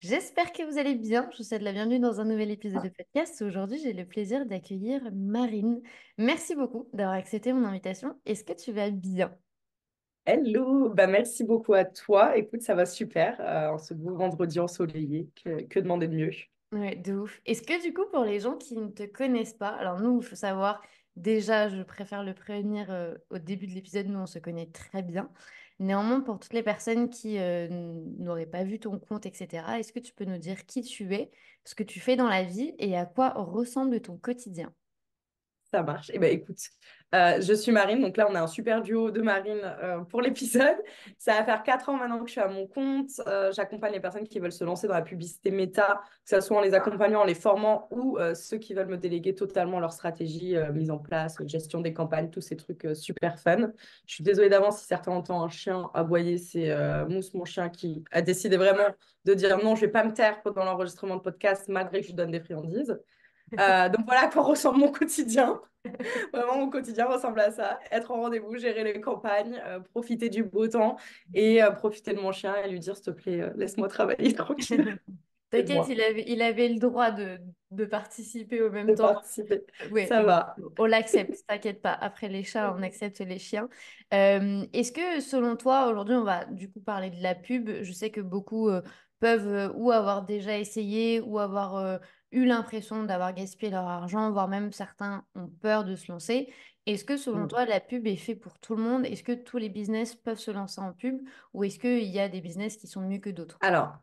J'espère que vous allez bien. Je vous souhaite la bienvenue dans un nouvel épisode de podcast. Aujourd'hui, j'ai le plaisir d'accueillir Marine. Merci beaucoup d'avoir accepté mon invitation. Est-ce que tu vas bien? Hello, merci beaucoup à toi. Écoute, ça va super en ce beau vendredi ensoleillé. Que demander de mieux? Ouais, de ouf. Est-ce que du coup, pour les gens qui ne te connaissent pas, alors nous, il faut savoir, déjà, je préfère le prévenir au début de l'épisode, nous, on se connaît très bien. Néanmoins, pour toutes les personnes qui n'auraient pas vu ton compte, etc., est-ce que tu peux nous dire qui tu es, ce que tu fais dans la vie et à quoi ressemble ton quotidien? Ça marche. Eh ben, écoute, je suis Marine. Donc là, on a un super duo de Marine pour l'épisode. Ça va faire 4 ans maintenant que je suis à mon compte. J'accompagne les personnes qui veulent se lancer dans la publicité méta, que ce soit en les accompagnant, en les formant ou ceux qui veulent me déléguer totalement leur stratégie mise en place, gestion des campagnes, tous ces trucs super fun. Je suis désolée d'avance si certains entendent un chien aboyer. C'est Mousse, mon chien, qui a décidé vraiment de dire non, je vais pas me taire pendant l'enregistrement de podcast malgré que je lui donne des friandises. Donc voilà à quoi ressemble mon quotidien. Vraiment, mon quotidien ressemble à ça. Être en rendez-vous, gérer les campagnes, profiter du beau temps et profiter de mon chien et lui dire, s'il te plaît, laisse-moi travailler tranquille. T'inquiète, Aide-moi il avait le droit de participer au même de temps. participer. Oui, Ça va. on l'accepte, t'inquiète pas. Après les chats, on accepte les chiens. Est-ce que selon toi, aujourd'hui, on va du coup parler de la pub. Je sais que beaucoup peuvent ou avoir déjà essayé ou avoir eu l'impression d'avoir gaspillé leur argent, voire même certains ont peur de se lancer. Est-ce que selon Mm. toi, la pub est fait pour tout le monde? Est-ce que tous les business peuvent se lancer en pub ou est-ce qu'il y a des business qui sont mieux que d'autres? Alors,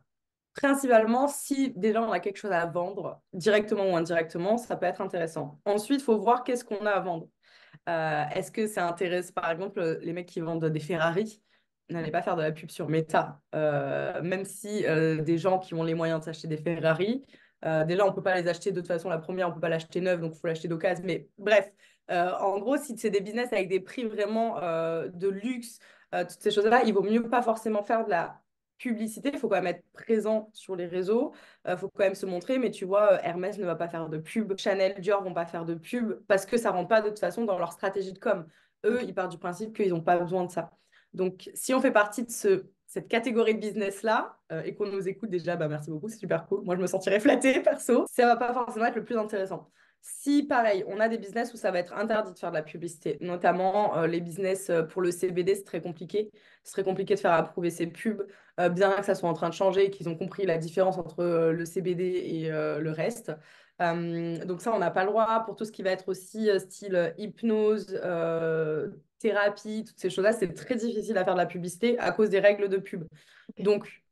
principalement, si déjà on a quelque chose à vendre, directement ou indirectement, ça peut être intéressant. Ensuite, il faut voir qu'est-ce qu'on a à vendre. Est-ce que ça intéresse, par exemple, les mecs qui vendent des Ferrari? N'allez pas faire de la pub sur Meta. Même si des gens qui ont les moyens de s'acheter des Ferrari, déjà, on ne peut pas les acheter de toute façon. La première, on ne peut pas l'acheter neuve, donc il faut l'acheter d'occasion. Mais bref, en gros, si c'est des business avec des prix vraiment de luxe, toutes ces choses-là, il vaut mieux pas forcément faire de la publicité. Il faut quand même être présent sur les réseaux. Faut quand même se montrer, mais tu vois, Hermès ne va pas faire de pub, Chanel, Dior vont pas faire de pub parce que ça rentre pas de toute façon dans leur stratégie de com. Eux, Ok. ils partent du principe qu'ils n'ont pas besoin de ça. Donc, si on fait partie de cette catégorie de business-là et qu'on nous écoute déjà, merci beaucoup, c'est super cool. Moi, je me sentirais flattée, perso. Ça va pas forcément être le plus intéressant. Si, pareil, on a des business où ça va être interdit de faire de la publicité, notamment les business pour le CBD, c'est très compliqué. Ce serait compliqué de faire approuver ces pubs, bien que ça soit en train de changer et qu'ils ont compris la différence entre le CBD et le reste. Donc ça, on n'a pas le droit pour tout ce qui va être aussi style hypnose, thérapie, toutes ces choses-là, c'est très difficile à faire de la publicité à cause des règles de pub. Ok. Donc,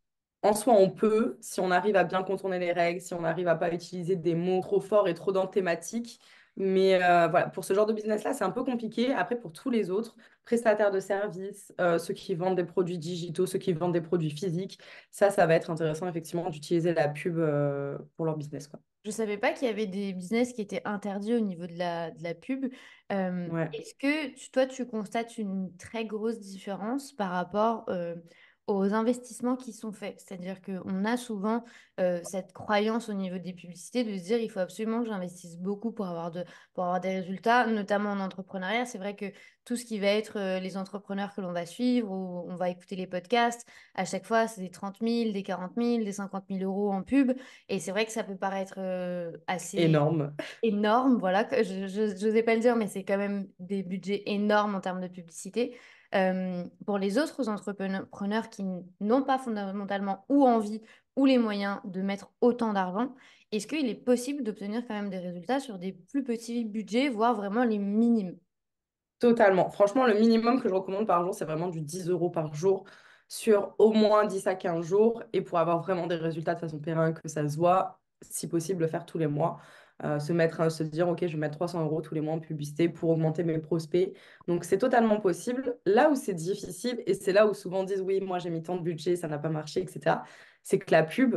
en soi, on peut, si on arrive à bien contourner les règles, si on arrive à pas utiliser des mots trop forts et trop dans le thématique. Mais voilà, pour ce genre de business-là, c'est un peu compliqué. Après, pour tous les autres, prestataires de services, ceux qui vendent des produits digitaux, ceux qui vendent des produits physiques, ça va être intéressant effectivement d'utiliser la pub pour leur business, quoi. Je savais pas qu'il y avait des business qui étaient interdits au niveau de la pub. Ouais. Est-ce que toi, tu constates une très grosse différence par rapport aux investissements qui sont faits? C'est-à-dire qu'on a souvent cette croyance au niveau des publicités de se dire il faut absolument que j'investisse beaucoup pour avoir des résultats, notamment en entrepreneuriat. C'est vrai que tout ce qui va être les entrepreneurs que l'on va suivre ou on va écouter les podcasts, à chaque fois, c'est des 30 000, des 40 000, des 50 000 euros en pub. Et c'est vrai que ça peut paraître assez Énorme. énorme, voilà, que je n'osais pas le dire, mais c'est quand même des budgets énormes en termes de publicité. Pour les autres entrepreneurs qui n'ont pas fondamentalement ou envie ou les moyens de mettre autant d'argent, est-ce qu'il est possible d'obtenir quand même des résultats sur des plus petits budgets, voire vraiment les minimes? Totalement. Franchement, le minimum que je recommande par jour, c'est vraiment du 10 euros par jour sur au moins 10 à 15 jours. Et pour avoir vraiment des résultats de façon pérenne, que ça se voit, si possible, le faire tous les mois. Se dire, OK, je vais mettre 300 euros tous les mois en publicité pour augmenter mes prospects. Donc, c'est totalement possible. Là où c'est difficile, et c'est là où souvent on dit, oui, moi j'ai mis tant de budget, ça n'a pas marché, etc., c'est que la pub,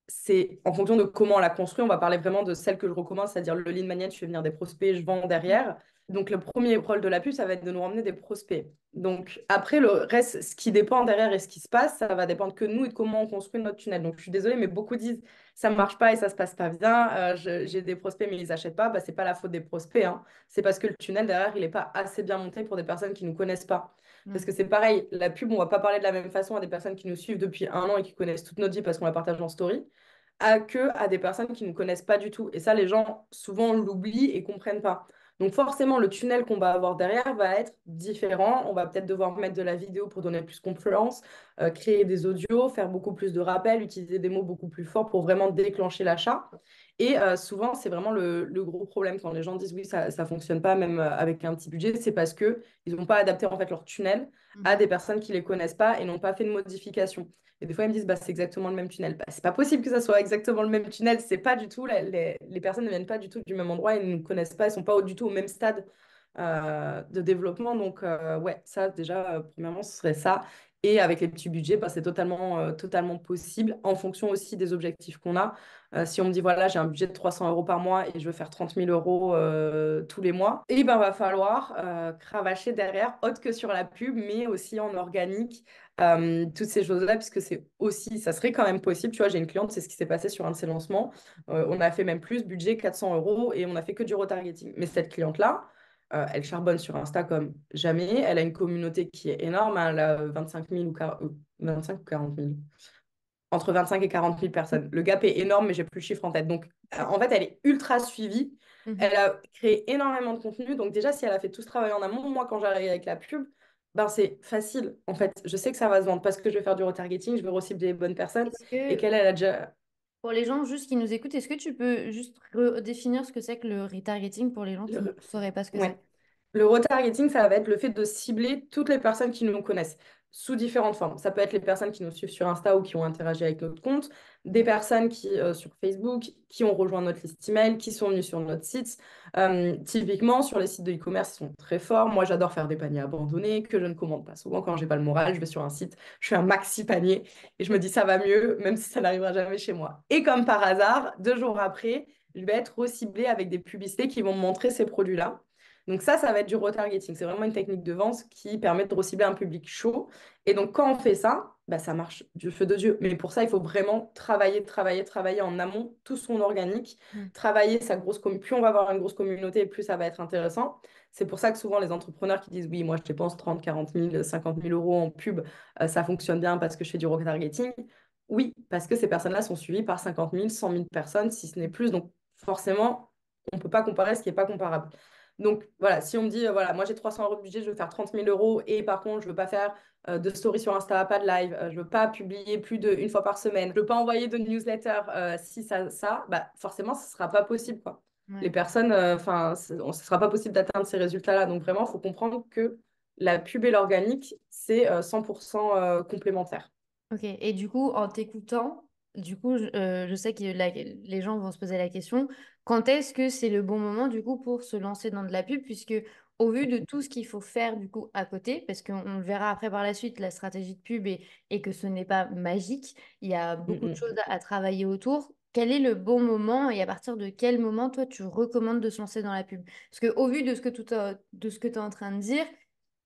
c'est en fonction de comment on la construit. On va parler vraiment de celle que je recommande, c'est-à-dire le lead magnet, je fais venir des prospects, je vends derrière. Donc, le premier rôle de la pub, ça va être de nous ramener des prospects. Donc, après, le reste, ce qui dépend derrière et ce qui se passe, ça va dépendre que de nous et de comment on construit notre tunnel. Donc, je suis désolée, mais beaucoup disent ça ne marche pas et ça ne se passe pas bien. J'ai des prospects, mais ils n'achètent pas. Bah, ce n'est pas la faute des prospects, hein. C'est parce que le tunnel derrière, il n'est pas assez bien monté pour des personnes qui ne nous connaissent pas. Parce Mm. que c'est pareil, la pub, on ne va pas parler de la même façon à des personnes qui nous suivent depuis 1 an et qui connaissent toute notre vie parce qu'on la partage en story, à des personnes qui ne nous connaissent pas du tout. Et ça, les gens souvent l'oublient et comprennent pas. Donc forcément, le tunnel qu'on va avoir derrière va être différent. On va peut-être devoir mettre de la vidéo pour donner plus confiance, créer des audios, faire beaucoup plus de rappels, utiliser des mots beaucoup plus forts pour vraiment déclencher l'achat. Et souvent, c'est vraiment le gros problème quand les gens disent oui, ça ne fonctionne pas, même avec un petit budget, c'est parce qu'ils n'ont pas adapté en fait leur tunnel à Mhm. des personnes qui ne les connaissent pas et n'ont pas fait de modification. Et des fois, ils me disent, bah, c'est exactement le même tunnel. Bah, c'est pas possible que ça soit exactement le même tunnel. C'est pas du tout, les personnes ne viennent pas du tout du même endroit, ils ne nous connaissent pas, ils sont pas du tout au même stade de développement. Donc, ouais, ça, déjà, premièrement, ce serait ça. Et avec les petits budgets, bah, c'est totalement possible en fonction aussi des objectifs qu'on a. Si on me dit, voilà, j'ai un budget de 300 euros par mois et je veux faire 30 000 euros tous les mois, et ben, va falloir cravacher derrière, autre que sur la pub, mais aussi en organique, toutes ces choses-là, puisque c'est aussi, ça serait quand même possible. Tu vois, j'ai une cliente, c'est ce qui s'est passé sur un de ses lancements. On a fait même plus, budget 400 euros, et on a fait que du retargeting. Mais cette cliente-là, elle charbonne sur Insta comme jamais. Elle a une communauté qui est énorme, hein. Elle a 25 000 ou 25 ou 40 000. Entre 25 et 40 000 personnes. Le gap est énorme, mais j'ai plus le chiffre en tête. Donc, en fait, elle est ultra suivie. Mhm. Elle a créé énormément de contenu. Donc, déjà, si elle a fait tout ce travail en amont, moi, quand j'arrive avec la pub, ben, c'est facile. En fait, je sais que ça va se vendre parce que je vais faire du retargeting, je vais recibler les bonnes personnes Est-ce et que, qu'elle, elle a déjà. pour les gens juste qui nous écoutent, est-ce que tu peux juste redéfinir ce que c'est que le retargeting pour les gens qui ne le- sauraient pas ce que Ouais. c'est? Le retargeting, ça va être le fait de cibler toutes les personnes qui nous connaissent sous différentes formes. Ça peut être les personnes qui nous suivent sur Insta ou qui ont interagi avec notre compte, des personnes qui, sur Facebook, qui ont rejoint notre liste email, qui sont venues sur notre site. Typiquement, sur les sites de e-commerce, ils sont très forts. Moi, j'adore faire des paniers abandonnés que je ne commande pas souvent. Quand j'ai pas le moral, je vais sur un site, je fais un maxi panier et je me dis ça va mieux, même si ça n'arrivera jamais chez moi. Et comme par hasard, 2 jours après, je vais être reciblée avec des publicités qui vont me montrer ces produits-là. Donc ça va être du retargeting. C'est vraiment une technique de vente qui permet de recibler un public chaud. Et donc, quand on fait ça, bah, ça marche du feu de Dieu. Mais pour ça, il faut vraiment travailler en amont tout son organique, Mm. travailler sa grosse communauté. Plus on va avoir une grosse communauté, plus ça va être intéressant. C'est pour ça que souvent, les entrepreneurs qui disent, oui, moi, je dépense 30, 40 000, 50 000 euros en pub, ça fonctionne bien parce que je fais du retargeting. Oui, parce que ces personnes-là sont suivies par 50 000, 100 000 personnes, si ce n'est plus. Donc, forcément, on ne peut pas comparer ce qui n'est pas comparable. Donc voilà, si on me dit, voilà, moi j'ai 300 euros de budget, je veux faire 30 000 euros et par contre, je ne veux pas faire de story sur Insta, pas de live, je ne veux pas publier plus d'une fois par semaine, je ne veux pas envoyer de newsletter, si ça, bah, forcément, ce ne sera pas possible, quoi. Les Ouais. personnes, enfin, ce ne sera pas possible d'atteindre ces résultats-là. Donc vraiment, il faut comprendre que la pub et l'organique, c'est 100% complémentaire. Ok, et du coup, en t'écoutant, du coup, je sais que les gens vont se poser la question, quand est-ce que c'est le bon moment, du coup, pour se lancer dans de la pub, puisque au vu de tout ce qu'il faut faire, du coup, à côté, parce qu'on le verra après par la suite, la stratégie de pub, et que ce n'est pas magique, il y a Mm, beaucoup de choses mm. à travailler autour. Quel est le bon moment et à partir de quel moment, toi, tu recommandes de se lancer dans la pub? Parce qu'au vu de ce que de ce que tu es en train de dire,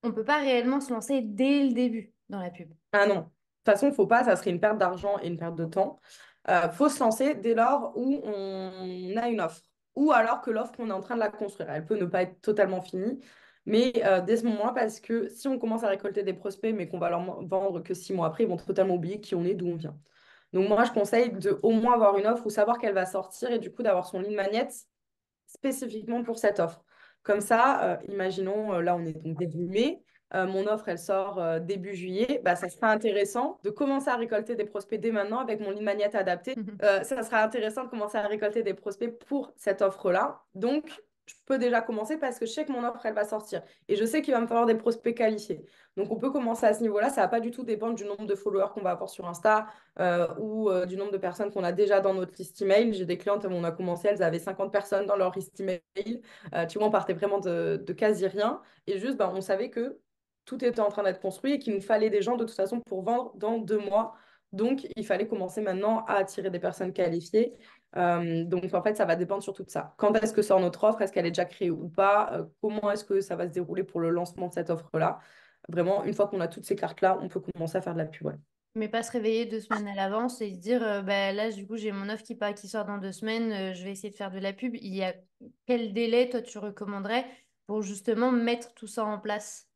on ne peut pas réellement se lancer dès le début dans la pub. Ah non. De toute façon, faut pas, ça serait une perte d'argent et une perte de temps. Faut se lancer dès lors où on a une offre ou alors que l'offre, on est en train de la construire. Elle peut ne pas être totalement finie, mais dès ce moment-là, parce que si on commence à récolter des prospects, mais qu'on va leur vendre que 6 mois après, ils vont totalement oublier qui on est, d'où on vient. Donc moi, je conseille de au moins avoir une offre ou savoir qu'elle va sortir et du coup d'avoir son lead magnet spécifiquement pour cette offre. Comme ça, imaginons, là on est donc début mai, mon offre elle sort début juillet, bah, ça sera intéressant de commencer à récolter des prospects dès maintenant avec mon lead magnet adapté. Ça sera intéressant de commencer à récolter des prospects pour cette offre-là. Donc, je peux déjà commencer parce que je sais que mon offre elle va sortir et je sais qu'il va me falloir des prospects qualifiés. Donc, on peut commencer à ce niveau-là. Ça ne va pas du tout dépendre du nombre de followers qu'on va avoir sur Insta ou du nombre de personnes qu'on a déjà dans notre liste email. J'ai des clientes, on a commencé, elles avaient 50 personnes dans leur liste email. Tu vois, on partait vraiment de quasi rien. Et juste, bah, on savait que tout était en train d'être construit et qu'il nous fallait des gens de toute façon pour vendre dans 2 mois. Donc, il fallait commencer maintenant à attirer des personnes qualifiées. Donc, en fait, ça va dépendre surtout de ça. Quand est-ce que sort notre offre? Est-ce qu'elle est déjà créée ou pas? Comment est-ce que ça va se dérouler pour le lancement de cette offre-là? Vraiment, une fois qu'on a toutes ces cartes-là, on peut commencer à faire de la pub. Ouais. Mais pas se réveiller 2 semaines à l'avance et se dire, bah, là, du coup, j'ai mon offre qui sort dans 2 semaines, je vais essayer de faire de la pub. Il y a quel délai, toi, tu recommanderais pour justement mettre tout ça en place?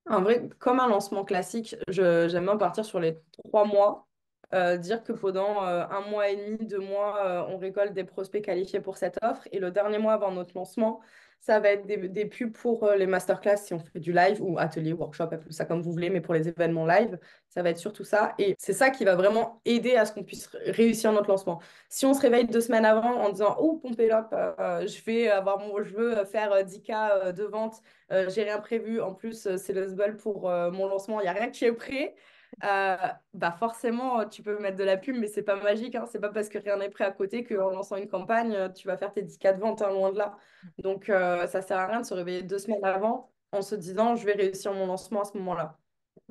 En vrai, comme un lancement classique, j'aime bien partir sur les 3 mois. Dire que pendant 1 mois et demi, 2 mois, on récolte des prospects qualifiés pour cette offre. Et le dernier mois avant notre lancement, ça va être des pubs pour les masterclass si on fait du live ou atelier, workshop, appelez ça comme vous voulez, mais pour les événements live, ça va être surtout ça. Et c'est ça qui va vraiment aider à ce qu'on puisse réussir notre lancement. Si on se réveille 2 semaines avant en disant, oh, Pompélope, je veux faire 10K de vente, j'ai rien prévu. En plus, c'est le sbul pour mon lancement, il n'y a rien qui est prêt. Euh, Bah forcément, tu peux mettre de la pub, mais c'est pas magique. Hein. C'est pas parce que rien n'est prêt à côté qu'en lançant une campagne, tu vas faire tes 10K de vente, hein, loin de là. Donc, ça sert à rien de se réveiller 2 semaines avant en se disant, je vais réussir mon lancement à ce moment-là.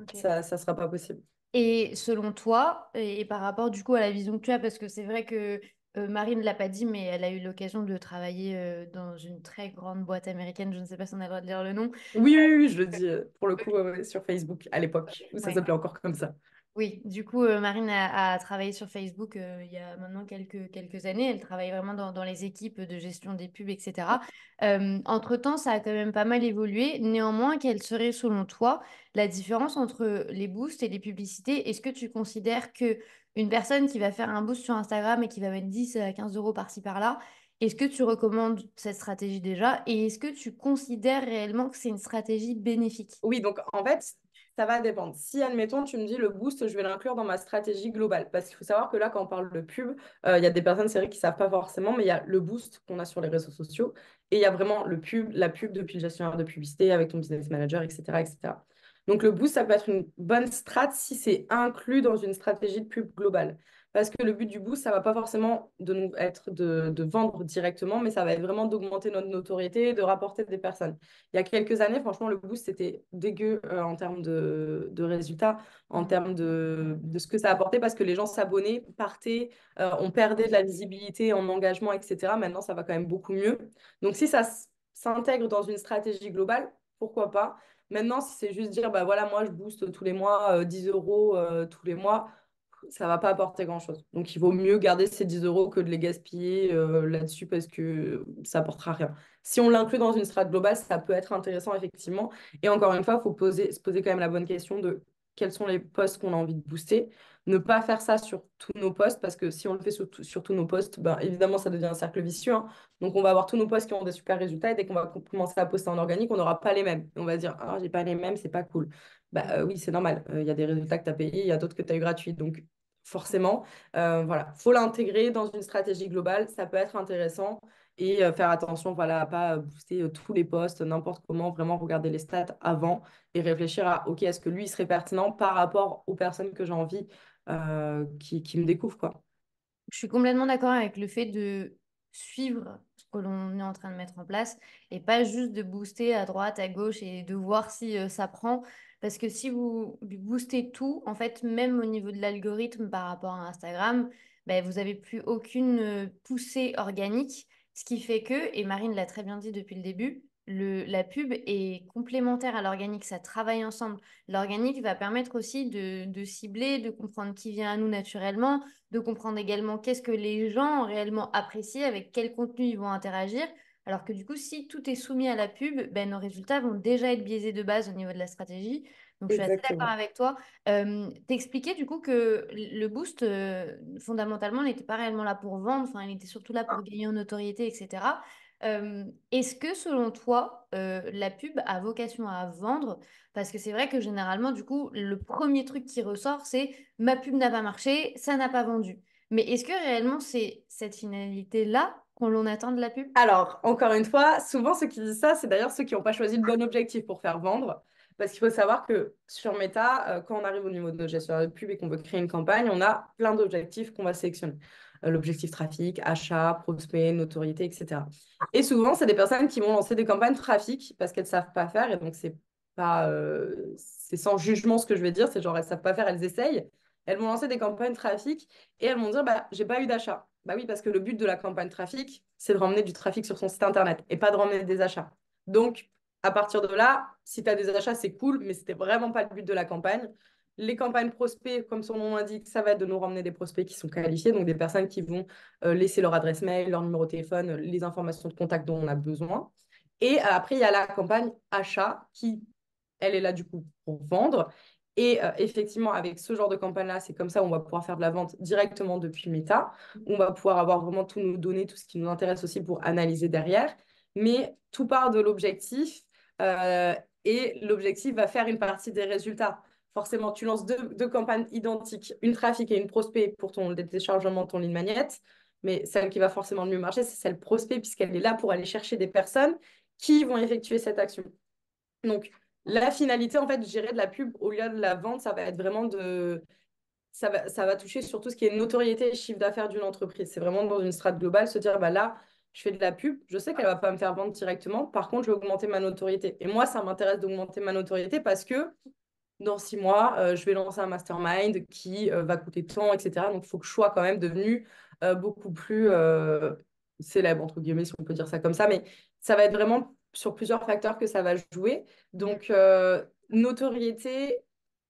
Ok. Ça sera pas possible. Et selon toi, et par rapport du coup à la vision que tu as, parce que c'est vrai que Marine ne l'a pas dit, mais elle a eu l'occasion de travailler dans une très grande boîte américaine, je ne sais pas si on a le droit de dire le nom. Oui, oui, oui, je le dis pour le coup ouais, ouais, sur Facebook à l'époque, où ça Ouais. s'appelait encore comme ça. Oui, du coup, Marine a travaillé sur Facebook il y a maintenant quelques années. Elle travaille vraiment dans les équipes de gestion des pubs, etc. Entre-temps, ça a quand même pas mal évolué. Néanmoins, quelle serait, selon toi, la différence entre les boosts et les publicités? Est-ce que tu considères que une personne qui va faire un boost sur Instagram et qui va mettre 10 à 15 euros par-ci par-là, est-ce que tu recommandes cette stratégie déjà? Et est-ce que tu considères réellement que c'est une stratégie bénéfique? Oui, donc en fait, ça va dépendre. Si, admettons, tu me dis le boost, je vais l'inclure dans ma stratégie globale. Parce qu'il faut savoir que là, quand on parle de pub, il y a des personnes, c'est vrai, qui ne savent pas forcément, mais il y a le boost qu'on a sur les réseaux sociaux et il y a vraiment la pub depuis le gestionnaire de publicité avec ton business manager, etc., etc. Donc le boost, ça peut être une bonne strat si c'est inclus dans une stratégie de pub globale. Parce que le but du boost, ça va pas forcément être de vendre directement, mais ça va être vraiment d'augmenter notre notoriété, de rapporter des personnes. Il y a quelques années, franchement, le boost, c'était dégueu en termes de résultats, en Mhm. termes de ce que ça apportait, parce que les gens s'abonnaient, partaient, on perdait de la visibilité en engagement, etc. Maintenant, ça va quand même beaucoup mieux. Donc, si ça s'intègre dans une stratégie globale, pourquoi pas? Maintenant, si c'est juste dire, bah voilà, moi, je booste tous les mois 10 euros tous les mois, ça va pas apporter grand-chose. Donc, il vaut mieux garder ces 10 euros que de les gaspiller là-dessus parce que ça apportera rien. Si on l'inclut dans une strate globale, ça peut être intéressant, effectivement. Et encore une fois, il faut se poser quand même la bonne question de quels sont les posts qu'on a envie de booster. Ne pas faire ça sur tous nos posts parce que si on le fait sur tous nos posts, ben, évidemment, ça devient un cercle vicieux. Hein. Donc, on va avoir tous nos posts qui ont des super résultats et dès qu'on va commencer à poster en organique, on n'aura pas les mêmes. On va dire, ah, j'ai pas les mêmes, c'est pas cool. Bah, oui, c'est normal. Il y a des résultats que tu as payés, il y a d'autres que tu as eu gratuits. Donc, forcément, voilà, faut l'intégrer dans une stratégie globale. Ça peut être intéressant et faire attention, voilà, à pas booster tous les postes n'importe comment. Vraiment regarder les stats avant et réfléchir à, OK, est-ce que lui il serait pertinent par rapport aux personnes que j'ai envie qui me découvrent, quoi. Je suis complètement d'accord avec le fait de suivre ce que l'on est en train de mettre en place et pas juste de booster à droite, à gauche et de voir si ça prend. Parce que si vous boostez tout, en fait, même au niveau de l'algorithme par rapport à Instagram, ben, vous n'avez plus aucune poussée organique. Ce qui fait que, et Marine l'a très bien dit depuis le début, la pub est complémentaire à l'organique, ça travaille ensemble. L'organique va permettre aussi de cibler, de comprendre qui vient à nous naturellement, de comprendre également qu'est-ce que les gens ont réellement apprécié, avec quel contenu ils vont interagir. Alors que du coup, si tout est soumis à la pub, ben, nos résultats vont déjà être biaisés de base au niveau de la stratégie. Donc, je suis assez d'accord Exactement. avec toi. T'expliquais du coup que le boost, fondamentalement, n'était pas réellement là pour vendre, enfin, il était surtout là pour gagner en notoriété, etc. Est-ce que selon toi, la pub a vocation à vendre? Parce que c'est vrai que généralement, du coup, le premier truc qui ressort, c'est ma pub n'a pas marché, ça n'a pas vendu. Mais est-ce que réellement c'est cette finalité-là qu'on l'on attend de la pub? Alors, encore une fois, souvent ceux qui disent ça, c'est d'ailleurs ceux qui n'ont pas choisi le bon objectif pour faire vendre. Parce qu'il faut savoir que sur Meta, quand on arrive au niveau de notre gestionnaire de pub et qu'on veut créer une campagne, on a plein d'objectifs qu'on va sélectionner. L'objectif trafic, achat, prospect, notoriété, etc. Et souvent, c'est des personnes qui vont lancer des campagnes trafic parce qu'elles ne savent pas faire. Et donc, c'est pas, c'est sans jugement ce que je vais dire. C'est genre, elles ne savent pas faire, elles essayent. elles vont lancer des campagnes trafic et elles vont dire, bah, j'ai pas eu d'achat. Bah oui, parce que le but de la campagne trafic, c'est de ramener du trafic sur son site internet et pas de ramener des achats. Donc, à partir de là, si tu as des achats, c'est cool, mais c'était vraiment pas le but de la campagne. Les campagnes prospects, comme son nom l'indique, ça va être de nous ramener des prospects qui sont qualifiés, donc des personnes qui vont laisser leur adresse mail, leur numéro de téléphone, les informations de contact dont on a besoin. Et après, il y a la campagne achat qui, elle est là du coup pour vendre. Et effectivement, avec ce genre de campagne-là, c'est comme ça on va pouvoir faire de la vente directement depuis Meta. On va pouvoir avoir vraiment tous nos données, tout ce qui nous intéresse aussi pour analyser derrière. Mais tout part de l'objectif euh, et l'objectif va faire une partie des résultats. Forcément, tu lances deux campagnes identiques, une trafic et une prospect pour ton téléchargement de ton lead magnet. Mais celle qui va forcément le mieux marcher, c'est celle prospect, puisqu'elle est là pour aller chercher des personnes qui vont effectuer cette action. Donc, la finalité, en fait, de gérer de la pub au lieu de la vente, ça va être vraiment de... Ça va toucher sur tout ce qui est notoriété et chiffre d'affaires d'une entreprise. C'est vraiment dans une strate globale, se dire, bah là, je fais de la pub, je sais qu'elle va pas me faire vendre directement, par contre, je vais augmenter ma notoriété. Et moi, ça m'intéresse d'augmenter ma notoriété parce que dans 6 mois, je vais lancer un mastermind qui va coûter tant, etc. Donc, il faut que je sois quand même devenu beaucoup plus célèbre, entre guillemets, si on peut dire ça comme ça. Mais ça va être vraiment sur plusieurs facteurs que ça va jouer. Donc, notoriété,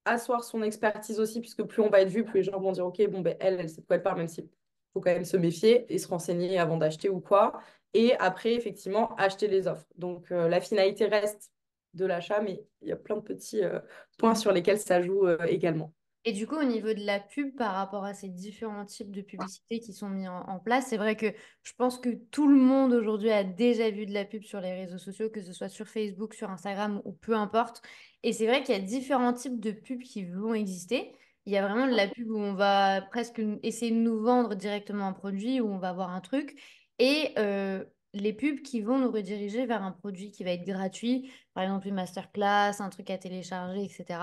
asseoir son expertise aussi, puisque plus on va être vu, plus les gens vont dire, OK, bon, ben, elle sait de quoi elle parle, même s'il faut quand même se méfier et se renseigner avant d'acheter ou quoi. Et après, effectivement, acheter les offres. Donc, la finalité reste de l'achat, mais il y a plein de petits points sur lesquels ça joue également. Et du coup, au niveau de la pub, par rapport à ces différents types de publicités qui sont mis en place, c'est vrai que je pense que tout le monde aujourd'hui a déjà vu de la pub sur les réseaux sociaux, que ce soit sur Facebook, sur Instagram ou peu importe. Et c'est vrai qu'il y a différents types de pubs qui vont exister. Il y a vraiment de la pub où on va presque essayer de nous vendre directement un produit, où on va voir un truc. Et les pubs qui vont nous rediriger vers un produit qui va être gratuit, par exemple une masterclass, un truc à télécharger, etc.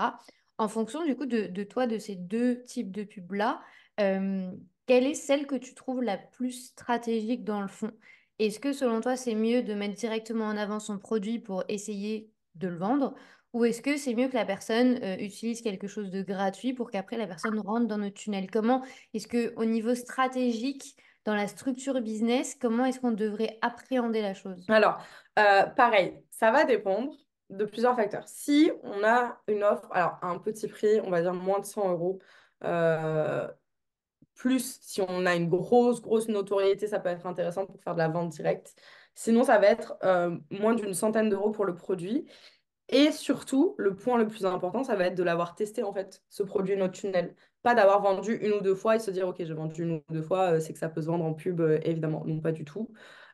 En fonction du coup de toi, de ces deux types de pubs-là, euh, quelle est celle que tu trouves la plus stratégique dans le fond? Est-ce que selon toi, c'est mieux de mettre directement en avant son produit pour essayer de le vendre? Ou est-ce que c'est mieux que la personne utilise quelque chose de gratuit pour qu'après la personne rentre dans notre tunnel? Comment est-ce que au niveau stratégique, dans la structure business, comment est-ce qu'on devrait appréhender la chose? Alors, pareil, ça va dépendre de plusieurs facteurs. Si on a une offre, alors à un petit prix, on va dire moins de 100 euros, euh, plus si on a une grosse notoriété, ça peut être intéressant pour faire de la vente directe. Sinon, ça va être moins d'une centaine d'euros pour le produit. Et surtout, le point le plus important, ça va être de l'avoir testé, en fait, ce produit notre tunnel. Pas d'avoir vendu une ou deux fois et se dire, OK, j'ai vendu une ou deux fois, c'est que ça peut se vendre en pub, évidemment. Non, pas du tout.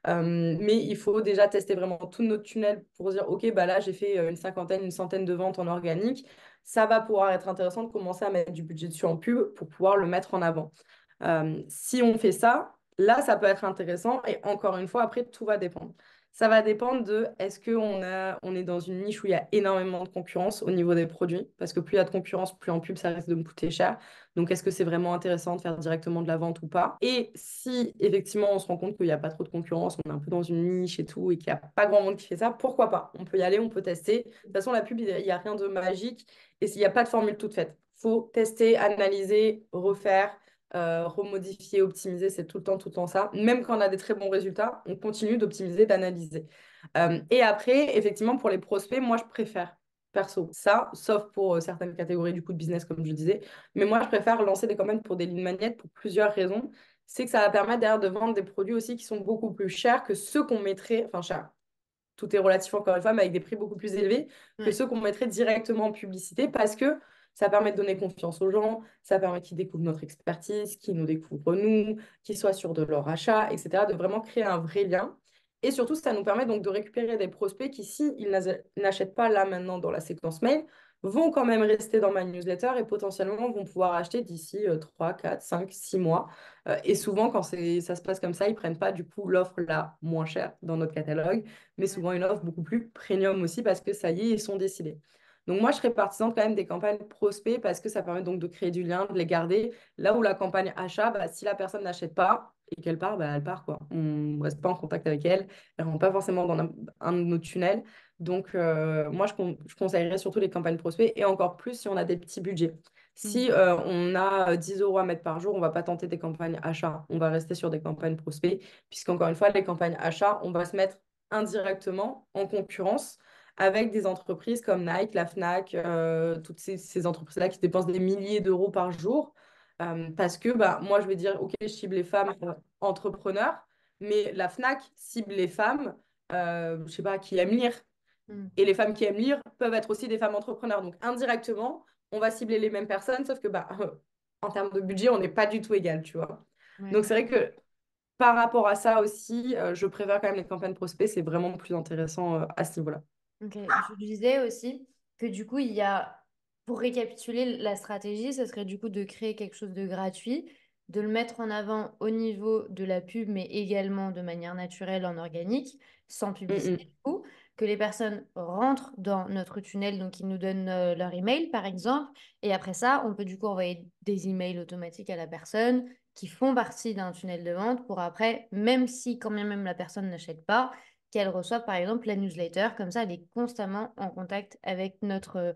Mais il faut déjà tester vraiment tout notre tunnel pour dire, OK, bah là, j'ai fait une cinquantaine, une centaine de ventes en organique. Ça va pouvoir être intéressant de commencer à mettre du budget dessus en pub pour pouvoir le mettre en avant. Si on fait ça, là, ça peut être intéressant. Et encore une fois, après, tout va dépendre. Ça va dépendre de est-ce on est dans une niche où il y a énormément de concurrence au niveau des produits? Parce que plus il y a de concurrence, plus en pub, ça risque de me coûter cher. Donc, est-ce que c'est vraiment intéressant de faire directement de la vente ou pas? Et si effectivement on se rend compte qu'il n'y a pas trop de concurrence, on est un peu dans une niche et tout, et qu'il n'y a pas grand monde qui fait ça, pourquoi pas? On peut y aller, on peut tester. De toute façon, la pub, il n'y a rien de magique et il n'y a pas de formule toute faite. Il faut tester, analyser, refaire remodifier, optimiser, c'est tout le temps ça. Même quand on a des très bons résultats, on continue d'optimiser, d'analyser. Et après, effectivement, pour les prospects, moi, je préfère, perso, ça, sauf pour certaines catégories du coup de business, comme je disais. Mais moi, je préfère lancer des campagnes pour des lead magnets pour plusieurs raisons. C'est que ça va permettre derrière de vendre des produits aussi qui sont beaucoup plus chers que ceux qu'on mettrait, enfin, cher. Tout est relatif encore une fois, mais avec des prix beaucoup plus élevés que Ouais. ceux qu'on mettrait directement en publicité parce que ça permet de donner confiance aux gens, ça permet qu'ils découvrent notre expertise, qu'ils nous découvrent nous, qu'ils soient sûrs de leur achat, etc. De vraiment créer un vrai lien. Et surtout, ça nous permet donc de récupérer des prospects qui, si ils n'achètent pas là maintenant dans la séquence mail, vont quand même rester dans ma newsletter et potentiellement vont pouvoir acheter d'ici 3, 4, 5, 6 mois. Et souvent, quand ça se passe comme ça, ils prennent pas du coup l'offre la moins chère dans notre catalogue, mais souvent une offre beaucoup plus premium aussi parce que ça y est, ils sont décidés. Donc moi, je serais partisane quand même des campagnes prospects parce que ça permet donc de créer du lien, de les garder. Là où la campagne achat, bah, si la personne n'achète pas et qu'elle part, bah, elle part, quoi. On ne reste pas en contact avec elle, elle ne rentre pas forcément dans un de nos tunnels. Donc moi, je conseillerais surtout les campagnes prospects et encore plus si on a des petits budgets. Mm. Si on a 10 euros à mettre par jour, on va pas tenter des campagnes achats. On va rester sur des campagnes prospects, puisqu'encore une fois, les campagnes achats, on va se mettre indirectement en concurrence avec des entreprises comme Nike, la Fnac, toutes ces entreprises-là qui dépensent des milliers d'euros par jour. Parce que bah, moi, je vais dire, OK, je cible les femmes entrepreneurs, mais la Fnac cible les femmes, je sais pas, qui aiment lire. Mm. Et les femmes qui aiment lire peuvent être aussi des femmes entrepreneurs. Donc, indirectement, on va cibler les mêmes personnes, sauf que bah, en termes de budget, on n'est pas du tout égal, tu vois. Ouais. Donc, c'est vrai que par rapport à ça aussi, je préfère quand même les campagnes prospects. C'est vraiment plus intéressant à ce niveau-là. Ok. Je disais aussi que du coup, il y a, pour récapituler la stratégie, ça serait du coup de créer quelque chose de gratuit, de le mettre en avant au niveau de la pub, mais également de manière naturelle en organique, sans Mm, publicité mm. du coup, que les personnes rentrent dans notre tunnel, donc ils nous donnent leur email par exemple, et après ça, on peut du coup envoyer des emails automatiques à la personne qui font partie d'un tunnel de vente pour après, même si quand bien même la personne n'achète pas, qu'elle reçoive par exemple la newsletter. Comme ça, elle est constamment en contact avec notre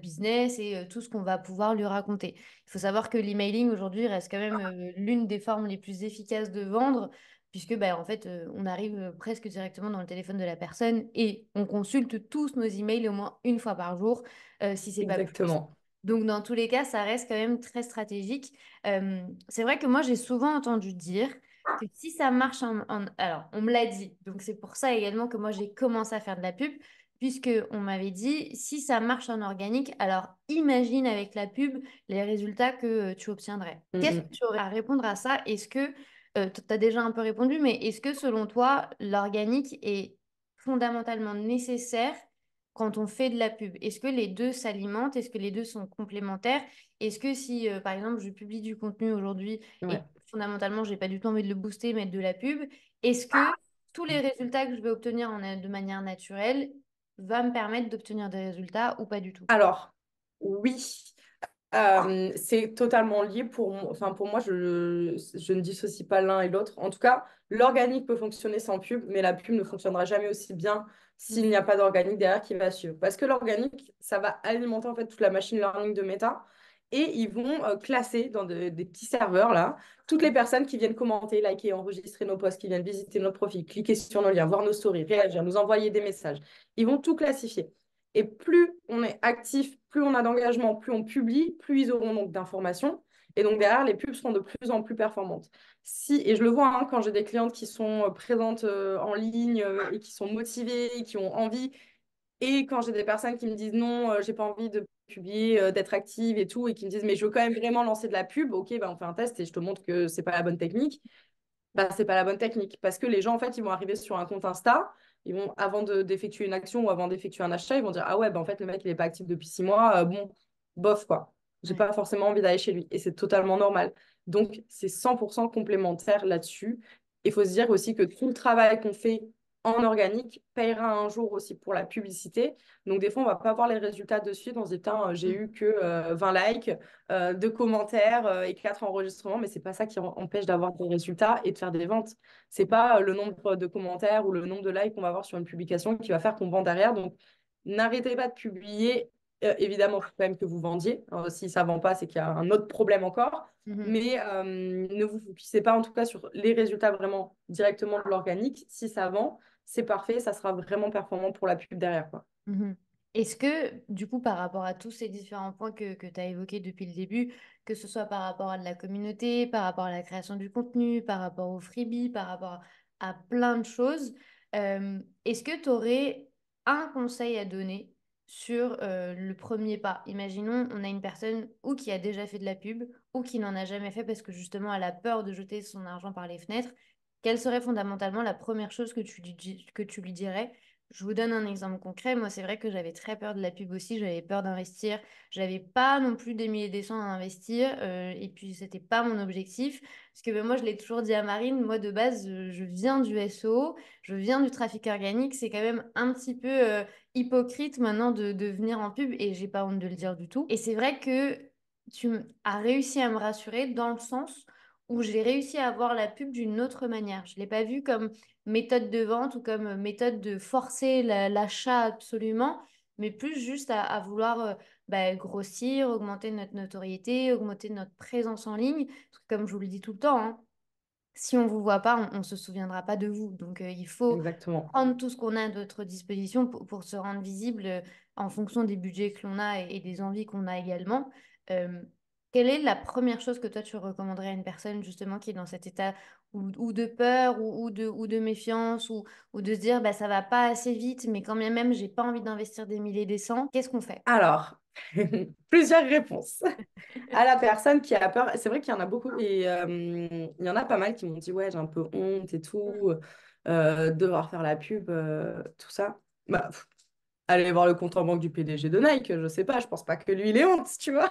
business et tout ce qu'on va pouvoir lui raconter. Il faut savoir que l'emailing aujourd'hui reste quand même l'une des formes les plus efficaces de vendre, puisque bah, en fait, on arrive presque directement dans le téléphone de la personne et on consulte tous nos emails au moins une fois par jour, si c'est pas plus. Exactement. Donc, dans tous les cas, ça reste quand même très stratégique. C'est vrai que moi, j'ai souvent entendu dire que si ça marche Alors, on me l'a dit, donc c'est pour ça également que moi, j'ai commencé à faire de la pub, puisque on m'avait dit, si ça marche en organique, alors imagine avec la pub les résultats que tu obtiendrais. Mm, Qu'est-ce que mm. tu aurais à répondre à ça? Est-ce que, tu as déjà un peu répondu, mais est-ce que selon toi, l'organique est fondamentalement nécessaire quand on fait de la pub? Est-ce que les deux s'alimentent? Est-ce que les deux sont complémentaires? Est-ce que si, par exemple, je publie du contenu aujourd'hui et Ouais. fondamentalement, j'ai pas du tout envie de le booster, mettre de la pub, est-ce que tous les résultats que je vais obtenir de manière naturelle va me permettre d'obtenir des résultats ou pas du tout? Alors, oui. C'est totalement lié enfin, pour moi, je ne dissocie pas l'un et l'autre. En tout cas, l'organique peut fonctionner sans pub, mais la pub ne fonctionnera jamais aussi bien s'il n'y Mhm. a pas d'organique derrière qui va suivre. Parce que l'organique, ça va alimenter en fait toute la machine learning de Meta et ils vont classer dans des petits serveurs là toutes les personnes qui viennent commenter, liker, enregistrer nos posts, qui viennent visiter notre profil, cliquer sur nos liens, voir nos stories, réagir, nous envoyer des messages. Ils vont tout classifier. Et plus on est actif, plus on a d'engagement, plus on publie, plus ils auront donc d'informations. Et donc derrière, les pubs seront de plus en plus performantes. Et je le vois hein, quand j'ai des clientes qui sont présentes en ligne et qui sont motivées, et qui ont envie, et quand j'ai des personnes qui me disent non, j'ai pas envie de publier, d'être active et tout, et qui me disent mais je veux quand même vraiment lancer de la pub, ok, bah, on fait un test et je te montre que c'est pas la bonne technique bah, c'est pas la bonne technique. Parce que les gens, en fait, ils vont arriver sur un compte Insta, ils vont, avant d'effectuer une action ou avant d'effectuer un achat, ils vont dire, ah ouais, bah, en fait, le mec, il est pas actif depuis 6 mois, bon, bof, quoi. J'ai Ouais. pas forcément envie d'aller chez lui. Et c'est totalement normal. Donc, c'est 100% complémentaire là-dessus. Il faut se dire aussi que tout le travail qu'on fait en organique payera un jour aussi pour la publicité. Donc, des fois, on va pas voir les résultats de suite. On se dit, tiens, j'ai Mm. eu que 20 likes, 2 commentaires et 4 enregistrements, mais c'est pas ça qui empêche d'avoir des résultats et de faire des ventes. C'est pas le nombre de commentaires ou le nombre de likes qu'on va avoir sur une publication qui va faire qu'on vend derrière. Donc, n'arrêtez pas de publier. Évidemment, il faut quand même que vous vendiez. Si ça ne vend pas, c'est qu'il y a un autre problème encore. Mhm. Mais ne vous focussez pas en tout cas sur les résultats vraiment directement de l'organique. Si ça vend, c'est parfait, ça sera vraiment performant pour la pub derrière, quoi. Mhm. Est-ce que, du coup, par rapport à tous ces différents points que tu as évoqués depuis le début, que ce soit par rapport à de la communauté, par rapport à la création du contenu, par rapport au freebie, par rapport à plein de choses, est-ce que tu aurais un conseil à donner sur le premier pas? Imaginons, on a une personne ou qui a déjà fait de la pub ou qui n'en a jamais fait parce que justement elle a peur de jeter son argent par les fenêtres. Quelle serait fondamentalement la première chose que tu lui dirais? Je vous donne un exemple concret. Moi, c'est vrai que j'avais très peur de la pub aussi. J'avais peur d'investir. J'avais pas non plus des milliers et des cents à investir. Et puis, c'était pas mon objectif. Parce que ben, moi, je l'ai toujours dit à Marine. Moi, de base, je viens du SEO. Je viens du trafic organique. C'est quand même un petit peu hypocrite maintenant de venir en pub. Et j'ai pas honte de le dire du tout. Et c'est vrai que as réussi à me rassurer dans le sens où j'ai réussi à voir la pub d'une autre manière. Je l'ai pas vue comme méthode de vente ou comme méthode de forcer l'achat absolument, mais plus juste à vouloir bah, grossir, augmenter notre notoriété, augmenter notre présence en ligne. Parce que comme je vous le dis tout le temps, hein, si on ne vous voit pas, on ne se souviendra pas de vous. Donc, il faut Exactement. prendre tout ce qu'on a à notre disposition pour se rendre visible en fonction des budgets que l'on a et des envies qu'on a également. Euh, Quelle est la première chose que toi, tu recommanderais à une personne justement qui est dans cet état ou de peur ou de méfiance ou de se dire bah, ça va pas assez vite, mais quand bien même, j'ai pas envie d'investir des milliers et des cents. Qu'est-ce qu'on fait? Alors, plusieurs réponses. À la personne qui a peur, c'est vrai qu'il y en a beaucoup et il y en a pas mal qui m'ont dit ouais, j'ai un peu honte et tout, devoir faire la pub, tout ça. Bah, allez voir le compte en banque du PDG de Nike, je sais pas, je pense pas que lui il ait honte, tu vois.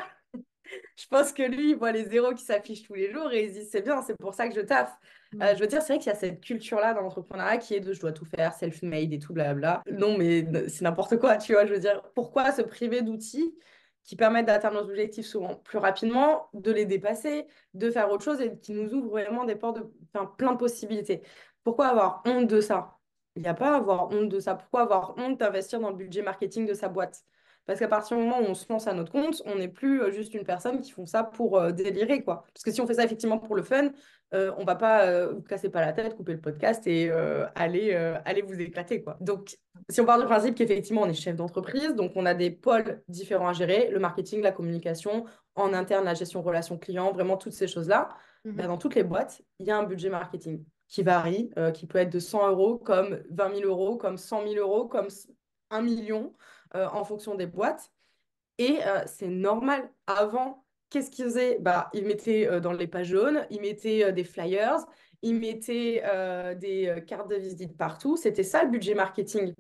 Je pense que lui, il voit les zéros qui s'affichent tous les jours et il se dit c'est bien, c'est pour ça que je taffe. Mm. Je veux dire, c'est vrai qu'il y a cette culture-là dans l'entrepreneuriat qui est de je dois tout faire, self-made et tout, blabla. Non, mais c'est n'importe quoi, tu vois. Je veux dire, pourquoi se priver d'outils qui permettent d'atteindre nos objectifs souvent plus rapidement, de les dépasser, de faire autre chose et qui nous ouvrent vraiment des portes de, enfin, plein de possibilités. Pourquoi avoir honte de ça? Il n'y a pas à avoir honte de ça. Pourquoi avoir honte d'investir dans le budget marketing de sa boîte? Parce qu'à partir du moment où on se lance à notre compte, on n'est plus juste une personne qui font ça pour délirer, quoi. Parce que si on fait ça effectivement pour le fun, on va pas vous casser pas la tête, couper le podcast et aller vous éclater, quoi. Donc, si on part du principe qu'effectivement, on est chef d'entreprise, donc on a des pôles différents à gérer, le marketing, la communication, en interne, la gestion relation client, vraiment toutes ces choses-là, ben, Mhm. dans toutes les boîtes, il y a un budget marketing qui varie, qui peut être de 100 euros, comme 20 000 euros, comme 100 000 euros, comme 1 million en fonction des boîtes. Et c'est normal. Avant, qu'est-ce qu'ils faisaient? Bah, ils mettaient dans les pages jaunes, ils mettaient des flyers, ils mettaient des cartes de visite partout. C'était ça le budget marketing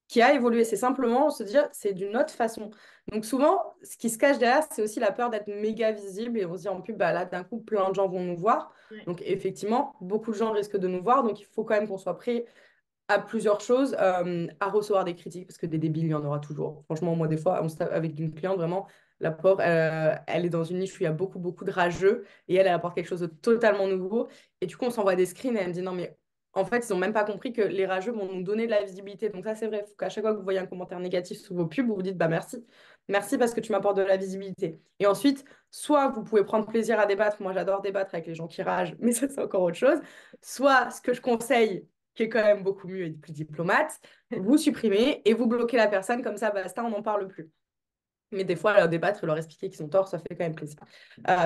qui a évolué. C'est simplement se dire, c'est d'une autre façon. Donc souvent, ce qui se cache derrière, c'est aussi la peur d'être méga visible et on se dit en pub, bah, là, d'un coup, plein de gens vont nous voir. Ouais. Donc effectivement, beaucoup de gens risquent de nous voir. Donc il faut quand même qu'on soit prêt à plusieurs choses, à recevoir des critiques, parce que des débiles, il y en aura toujours. Franchement, moi, des fois, avec une cliente, vraiment, la pauvre, elle est dans une niche où il y a beaucoup, beaucoup de rageux, et elle apporte quelque chose de totalement nouveau. Et du coup, on s'envoie des screens, et elle me dit, non, mais en fait, ils n'ont même pas compris que les rageux vont nous donner de la visibilité. Donc ça, c'est vrai, il faut qu'à chaque fois que vous voyez un commentaire négatif sous vos pubs, vous vous dites, bah merci. Merci parce que tu m'apportes de la visibilité. Et ensuite, soit vous pouvez prendre plaisir à débattre, moi j'adore débattre avec les gens qui ragent, mais ça, c'est encore autre chose. Soit ce que je conseille, qui est quand même beaucoup mieux et plus diplomate, vous supprimez et vous bloquez la personne, comme ça, basta, on n'en parle plus. Mais des fois, leur débattre et leur expliquer qu'ils ont tort, ça fait quand même plaisir.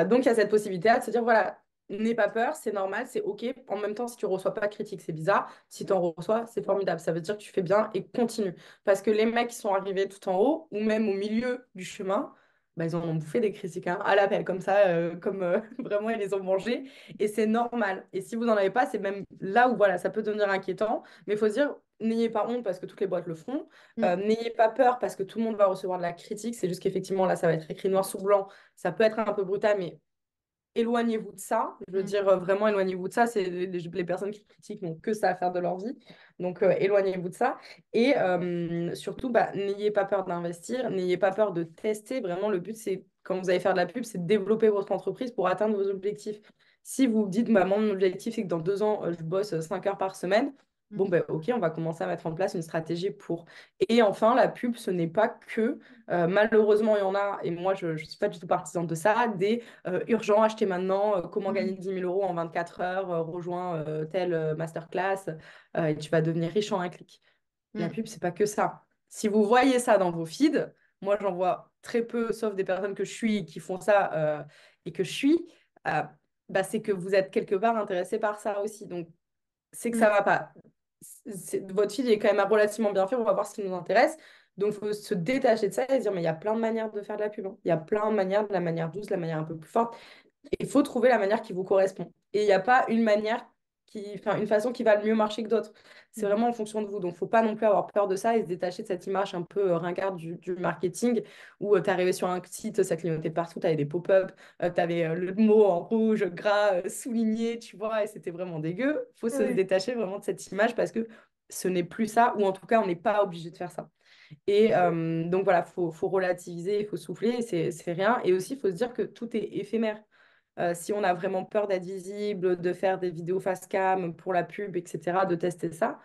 Donc, il y a cette possibilité de se dire, voilà, n'aie pas peur, c'est normal, c'est OK. En même temps, si tu ne reçois pas de critique, c'est bizarre. Si tu en reçois, c'est formidable. Ça veut dire que tu fais bien et continue. Parce que les mecs qui sont arrivés tout en haut, ou même au milieu du chemin, bah, ils en ont bouffé des critiques hein, à l'appel, comme ça, comme vraiment ils les ont mangés. Et c'est normal. Et si vous n'en avez pas, c'est même là où voilà, ça peut devenir inquiétant. Mais il faut se dire, n'ayez pas honte parce que toutes les boîtes le font. Mm. N'ayez pas peur parce que tout le monde va recevoir de la critique. C'est juste qu'effectivement, là, ça va être écrit noir sur blanc. Ça peut être un peu brutal, mais éloignez-vous de ça. Je veux Mm. dire, vraiment, éloignez-vous de ça. C'est les personnes qui critiquent n'ont que ça à faire de leur vie. Donc, éloignez-vous de ça. Et surtout, bah, n'ayez pas peur d'investir. N'ayez pas peur de tester. Vraiment, le but, c'est, quand vous allez faire de la pub, c'est de développer votre entreprise pour atteindre vos objectifs. Si vous dites, bah, mon objectif, c'est que dans 2 ans, je bosse 5 heures par semaine, bon, Mm. ben, ok, on va commencer à mettre en place une stratégie pour. Et enfin, la pub, ce n'est pas que, malheureusement, il y en a, et moi, je ne suis pas du tout partisane de ça, des urgents, achetez maintenant, comment gagner Mm. 10 000 euros en 24 heures, rejoins telle masterclass, et tu vas devenir riche en un clic. La Mm. pub, c'est pas que ça. Si vous voyez ça dans vos feeds, moi, j'en vois très peu, sauf des personnes que je suis qui font ça et que je suis, euh, bah, c'est que vous êtes quelque part intéressé par ça aussi. Donc, c'est que ça Mm. va pas. Votre feed est quand même relativement bien fait, on va voir ce qui nous intéresse. Donc, il faut se détacher de ça et se dire, mais il y a plein de manières de faire de la pub, hein. Il y a plein de manières, de la manière douce, de la manière un peu plus forte. Et il faut trouver la manière qui vous correspond. Et il n'y a pas une manière enfin, une façon qui va le mieux marcher que d'autres. C'est Mm. vraiment en fonction de vous. Donc, il ne faut pas non plus avoir peur de ça et se détacher de cette image un peu ringarde du marketing où tu es arrivé sur un site, ça clignotait partout, tu avais des pop-up, tu avais le mot en rouge, gras, souligné, tu vois, et c'était vraiment dégueu. Il faut se Ouais. détacher vraiment de cette image parce que ce n'est plus ça, ou en tout cas, on n'est pas obligé de faire ça. Et donc voilà, faut relativiser, il faut souffler, c'est rien. Et aussi, il faut se dire que tout est éphémère. Si on a vraiment peur d'être visible, de faire des vidéos face cam pour la pub, etc., de tester ça,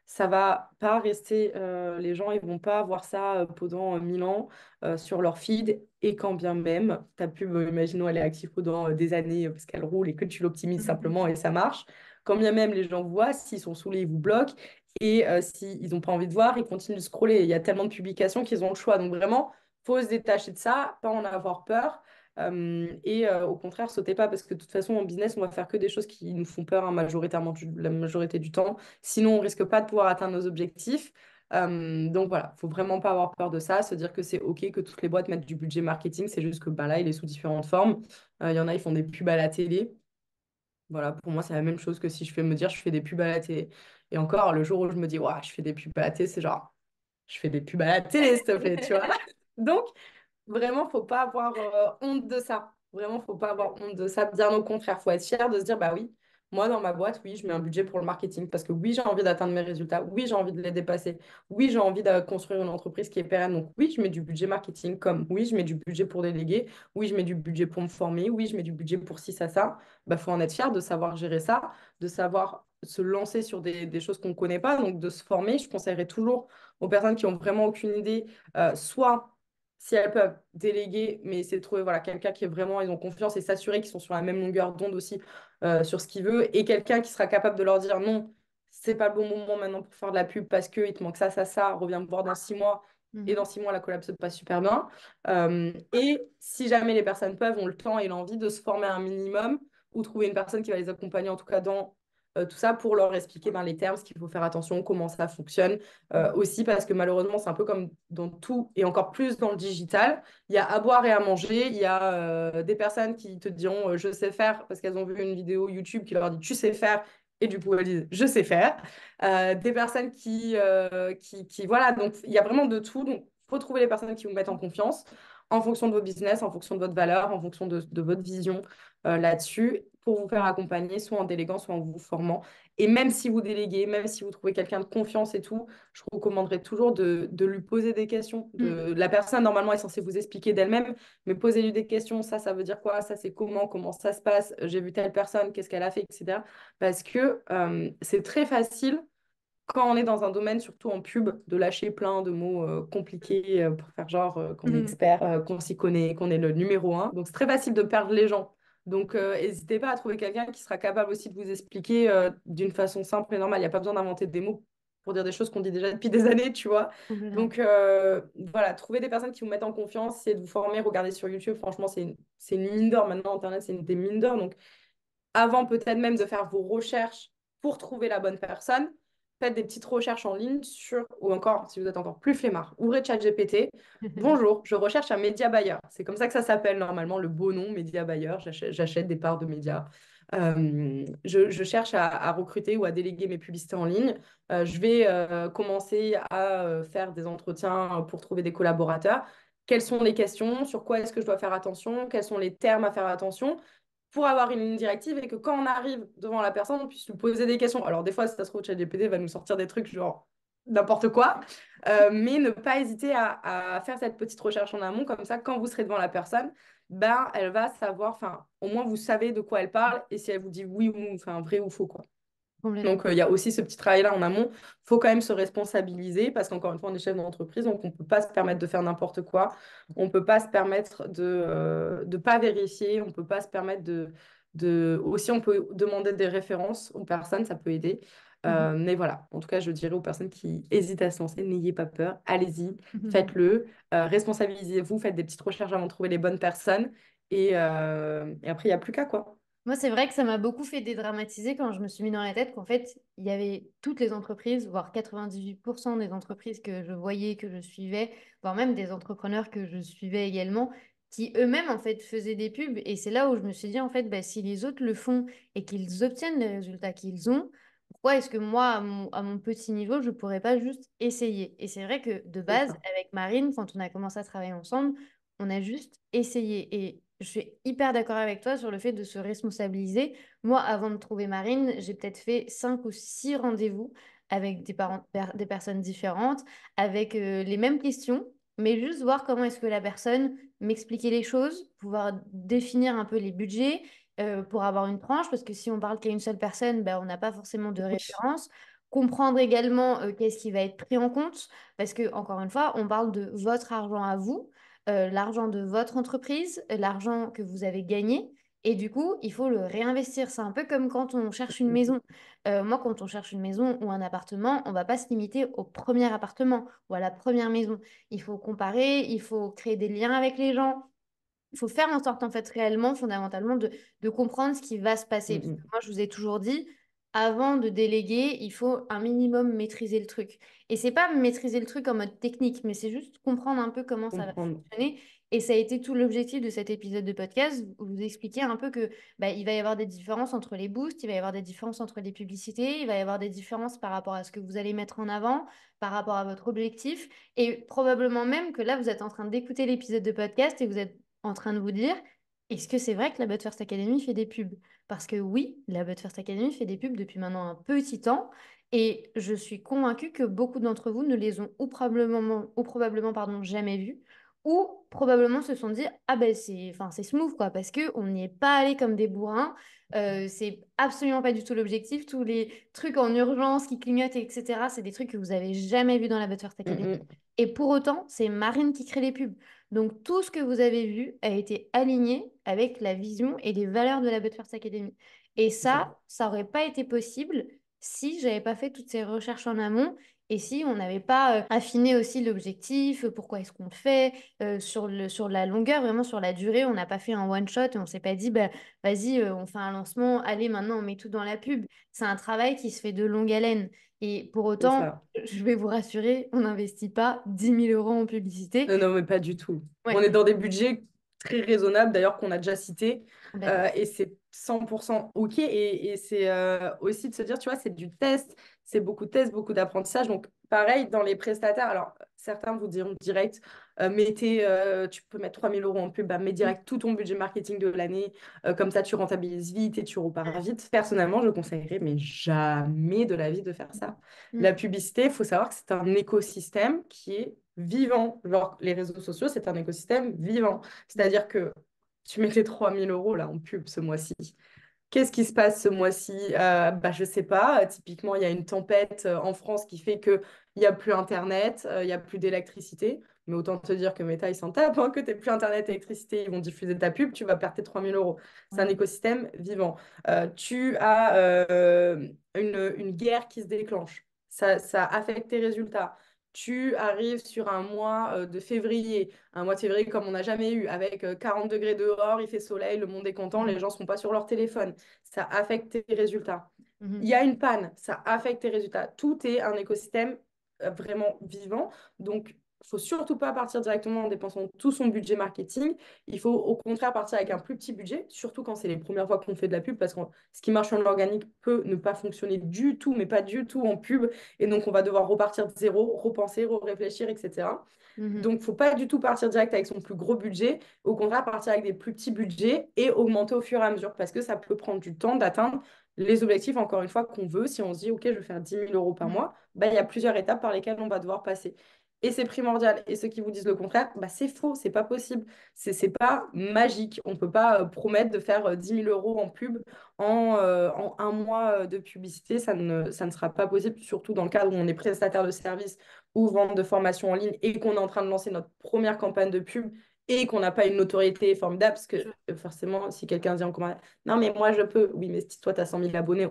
ça va pas rester, les gens, ils vont pas voir ça pendant 1000 ans sur leur feed. Et quand bien même, ta pub, imaginons, elle est active pendant des années parce qu'elle roule et que tu l'optimises simplement et ça marche. Quand bien même les gens voient, s'ils sont saoulés, ils vous bloquent. Et s'ils n'ont pas envie de voir, ils continuent de scroller. Il y a tellement de publications qu'ils ont le choix. Donc vraiment, faut se détacher de ça, pas en avoir peur. Au contraire, sautez pas parce que de toute façon, en business, on va faire que des choses qui nous font peur, hein, majoritairement la majorité du temps. Sinon, on risque pas de pouvoir atteindre nos objectifs. Donc voilà, faut vraiment pas avoir peur de ça, se dire que c'est OK que toutes les boîtes mettent du budget marketing, c'est juste que bah, là, il est sous différentes formes. Il y en a, ils font des pubs à la télé. Voilà, pour moi, c'est la même chose que si je fais me dire je fais des pubs à la télé. Et encore, le jour où je me dis, ouais, je fais des pubs à la télé, c'est genre, je fais des pubs à la télé, s'il te plaît, tu vois. Donc, vraiment, faut pas avoir honte de ça. Vraiment, faut pas avoir honte de ça. Bien au contraire, faut être fier de se dire, bah oui, moi, dans ma boîte, oui, je mets un budget pour le marketing parce que oui, j'ai envie d'atteindre mes résultats. Oui, j'ai envie de les dépasser. Oui, j'ai envie de construire une entreprise qui est pérenne. Donc, oui, je mets du budget marketing comme oui, je mets du budget pour déléguer. Oui, je mets du budget pour me former. Oui, je mets du budget pour ci, ça. Bah, faut en être fier de savoir gérer ça, de savoir se lancer sur des choses qu'on ne connaît pas. Donc, de se former, je conseillerais toujours aux personnes qui ont vraiment aucune idée, soit si elles peuvent déléguer, mais c'est de trouver voilà, quelqu'un qui est vraiment, ils ont confiance et s'assurer qu'ils sont sur la même longueur d'onde aussi sur ce qu'il veut, et quelqu'un qui sera capable de leur dire non, c'est pas le bon moment maintenant pour faire de la pub parce qu'il te manque ça, reviens me voir dans 6 mois, et dans Mhm. 6 mois, la collab se passe super bien. Et si jamais les personnes peuvent, ont le temps et l'envie de se former un minimum, ou trouver une personne qui va les accompagner en tout cas dans tout ça pour leur expliquer ben, les termes, ce qu'il faut faire attention, comment ça fonctionne. Aussi parce que malheureusement, c'est un peu comme dans tout et encore plus dans le digital. Il y a à boire et à manger. Il y a des personnes qui te diront je sais faire parce qu'elles ont vu une vidéo YouTube qui leur dit tu sais faire. Et du coup, elles disent je sais faire. Des personnes voilà, donc il y a vraiment de tout. Donc, il faut trouver les personnes qui vous mettent en confiance en fonction de vos business, en fonction de votre valeur, en fonction de votre vision là-dessus pour vous faire accompagner, soit en déléguant, soit en vous formant. Et même si vous déléguez, même si vous trouvez quelqu'un de confiance et tout, je vous recommanderais toujours de lui poser des questions. Mhm. La personne, normalement, est censée vous expliquer d'elle-même, mais posez-lui des questions. Ça veut dire quoi? Ça, c'est comment ça se passe? J'ai vu telle personne, qu'est-ce qu'elle a fait, etc. Parce que c'est très facile quand on est dans un domaine, surtout en pub, de lâcher plein de mots compliqués pour faire genre qu'on est Mhm. expert, qu'on s'y connaît, qu'on est le numéro un. Donc, c'est très facile de perdre les gens. Donc, n'hésitez pas à trouver quelqu'un qui sera capable aussi de vous expliquer d'une façon simple et normale. Il n'y a pas besoin d'inventer des mots pour dire des choses qu'on dit déjà depuis des années, tu vois. Complètement. Donc, voilà, trouver des personnes qui vous mettent en confiance, c'est de vous former, regarder sur YouTube. Franchement, c'est une mine d'or maintenant. Internet, c'est une des mines d'or. Donc, avant peut-être même de faire vos recherches pour trouver la bonne personne, faites des petites recherches en ligne sur, ou encore, si vous êtes encore plus flemmard, ouvrez ChatGPT. Bonjour, je recherche un média buyer. C'est comme ça que ça s'appelle normalement, le beau nom, média buyer. J'achète des parts de médias. Je cherche à recruter ou à déléguer mes publicités en ligne. Je vais commencer à faire des entretiens pour trouver des collaborateurs. Quelles sont les questions? Sur quoi est-ce que je dois faire attention? Quels sont les termes à faire attention? Pour avoir une ligne directive et que quand on arrive devant la personne, on puisse lui poser des questions. Alors, des fois, si ça se trouve, ChatGPT va nous sortir des trucs genre n'importe quoi, mais ne pas hésiter à faire cette petite recherche en amont, comme ça, quand vous serez devant la personne, ben, elle va savoir, enfin, au moins, vous savez de quoi elle parle et si elle vous dit oui ou enfin, vrai ou faux, quoi. Complètement. Donc, il y a aussi ce petit travail-là en amont. Il faut quand même se responsabiliser parce qu'encore une fois, on est chef d'entreprise, donc on ne peut pas se permettre de faire n'importe quoi. On ne peut pas se permettre de ne pas vérifier. On ne peut pas se permettre Aussi, on peut demander des références aux personnes, ça peut aider. Mhm. Mais voilà, en tout cas, je dirais aux personnes qui hésitent à se lancer, n'ayez pas peur, allez-y, Mhm. faites-le. Responsabilisez-vous, faites des petites recherches avant de trouver les bonnes personnes. Et après, il n'y a plus qu'à quoi. Moi, c'est vrai que ça m'a beaucoup fait dédramatiser quand je me suis mis dans la tête qu'en fait, il y avait toutes les entreprises, voire 98% des entreprises que je voyais, que je suivais, voire même des entrepreneurs que je suivais également, qui eux-mêmes, en fait, faisaient des pubs. Et c'est là où je me suis dit, en fait, bah, si les autres le font et qu'ils obtiennent les résultats qu'ils ont, pourquoi est-ce que moi, à mon petit niveau, je ne pourrais pas juste essayer? Et c'est vrai que de C'est base, ça. avec Marine, quand on a commencé à travailler ensemble, on a juste essayé. Et je suis hyper d'accord avec toi sur le fait de se responsabiliser. Moi, avant de trouver Marine, j'ai peut-être fait 5 ou 6 rendez-vous avec des personnes différentes, avec les mêmes questions, mais juste voir comment est-ce que la personne m'expliquait les choses, pouvoir définir un peu les budgets pour avoir une tranche, parce que si on parle qu'à une seule personne, ben, on n'a pas forcément de Oui. référence. comprendre également qu'est-ce qui va être pris en compte, parce que, encore une fois, on parle de votre argent à vous, l'argent de votre entreprise, l'argent que vous avez gagné. Et du coup, il faut le réinvestir. C'est un peu comme quand on cherche une maison. Moi, quand on cherche une maison ou un appartement, on ne va pas se limiter au premier appartement ou à la première maison. Il faut comparer, il faut créer des liens avec les gens. Il faut faire en sorte, en fait, réellement, fondamentalement, de comprendre ce qui va se passer. Parce que Mm. moi, je vous ai toujours dit, avant de déléguer, il faut un minimum maîtriser le truc. Et c'est pas maîtriser le truc en mode technique, mais c'est juste comprendre un peu comment ça va Comprendre. fonctionner. Et ça a été tout l'objectif de cet épisode de podcast, vous expliquer un peu que bah, il va y avoir des différences entre les boosts, il va y avoir des différences entre les publicités, il va y avoir des différences par rapport à ce que vous allez mettre en avant, par rapport à votre objectif. Et probablement même que là, vous êtes en train d'écouter l'épisode de podcast et vous êtes en train de vous dire, est-ce que c'est vrai que la But First Academy fait des pubs? Parce que oui, la But First Academy fait des pubs depuis maintenant un petit temps et je suis convaincue que beaucoup d'entre vous ne les ont ou probablement pardon, jamais vues ou probablement se sont dit, ah ben c'est enfin, c'est smooth quoi, parce qu'on n'y est pas allé comme des bourrins. C'est absolument pas du tout l'objectif. Tous les trucs en urgence qui clignotent, etc., c'est des trucs que vous avez jamais vus dans la But First Academy. Mm. Et pour autant, c'est Marine qui crée les pubs. Donc, tout ce que vous avez vu a été aligné avec la vision et les valeurs de la But First Academy. Et C'est ça. ça n'aurait pas été possible si j'avais pas fait toutes ces recherches en amont et si on n'avait pas affiné aussi l'objectif, pourquoi est-ce qu'on le fait, sur la longueur, vraiment sur la durée. On n'a pas fait un one-shot et on s'est pas dit, bah, vas-y, on fait un lancement, allez, maintenant on met tout dans la pub. C'est un travail qui se fait de longue haleine. Et pour C'est autant, ça. je vais vous rassurer, on n'investit pas 10 000 € en publicité. Non, non, mais pas du tout. On Ouais. est dans des budgets très raisonnables, d'ailleurs, qu'on a déjà cités, Complètement. et c'est 100% OK. Et c'est aussi de se dire, tu vois, c'est du test, c'est beaucoup de tests, beaucoup d'apprentissage. Donc, pareil, dans les prestataires, alors, certains vous diront direct, tu peux mettre 3 000 € en pub, bah, mets Mm, direct tout ton budget marketing de l'année, comme ça, tu rentabilises vite et tu repars vite. Personnellement, je conseillerais, mais jamais de la vie de faire ça. La mm, publicité, il faut savoir que c'est un écosystème qui est vivant. Genre, les réseaux sociaux, c'est un écosystème vivant. mm, C'est-à-dire que tu mets tes 3 000 € là en pub ce mois-ci. Qu'est-ce qui se passe ce mois-ci? Bah, je sais pas. Typiquement, il y a une tempête en France qui fait qu'il n'y a plus Internet, il n'y a plus d'électricité. Mais autant te dire que Meta, ils s'en tapent, hein, que tu n'aies plus Internet, électricité, ils vont diffuser ta pub, tu vas perdre tes 3 000 €. C'est un ouais, écosystème vivant. Tu as une guerre qui se déclenche. Ça affecte tes résultats. Tu arrives sur un mois de février, un mois de février comme on n'a jamais eu, avec 40 degrés dehors, il fait soleil, le monde est content, mm, les gens ne sont pas sur leur téléphone. Ça affecte tes résultats. Il y mhm, a une panne, ça affecte tes résultats. Tout est un écosystème vraiment vivant. Donc, il faut surtout pas partir directement en dépensant tout son budget marketing. Il faut au contraire partir avec un plus petit budget, surtout quand c'est les premières fois qu'on fait de la pub, parce que ce qui marche en organique peut ne pas fonctionner du tout, mais pas du tout en pub. Et donc, on va devoir repartir de zéro, repenser, réfléchir, etc. mhm, Donc, il ne faut pas du tout partir direct avec son plus gros budget. Au contraire, partir avec des plus petits budgets et augmenter au fur et à mesure parce que ça peut prendre du temps d'atteindre les objectifs, encore une fois, qu'on veut. Si on se dit, OK, je vais faire 10 000 € par mm, mois, bah, il y a plusieurs étapes par lesquelles on va devoir passer. Et c'est primordial. Et ceux qui vous disent le contraire, bah, c'est faux, c'est pas possible. C'est pas magique. On ne peut pas promettre de faire 10 000 € en pub en un mois de publicité. Ça ne sera pas possible, surtout dans le cadre où on est prestataire de service ou vente de formation en ligne et qu'on est en train de lancer notre première campagne de pub et qu'on n'a pas une notoriété formidable, parce que forcément, si quelqu'un dit en commentaire, non, mais moi je peux, oui, mais si toi tu as 100 000 abonnés,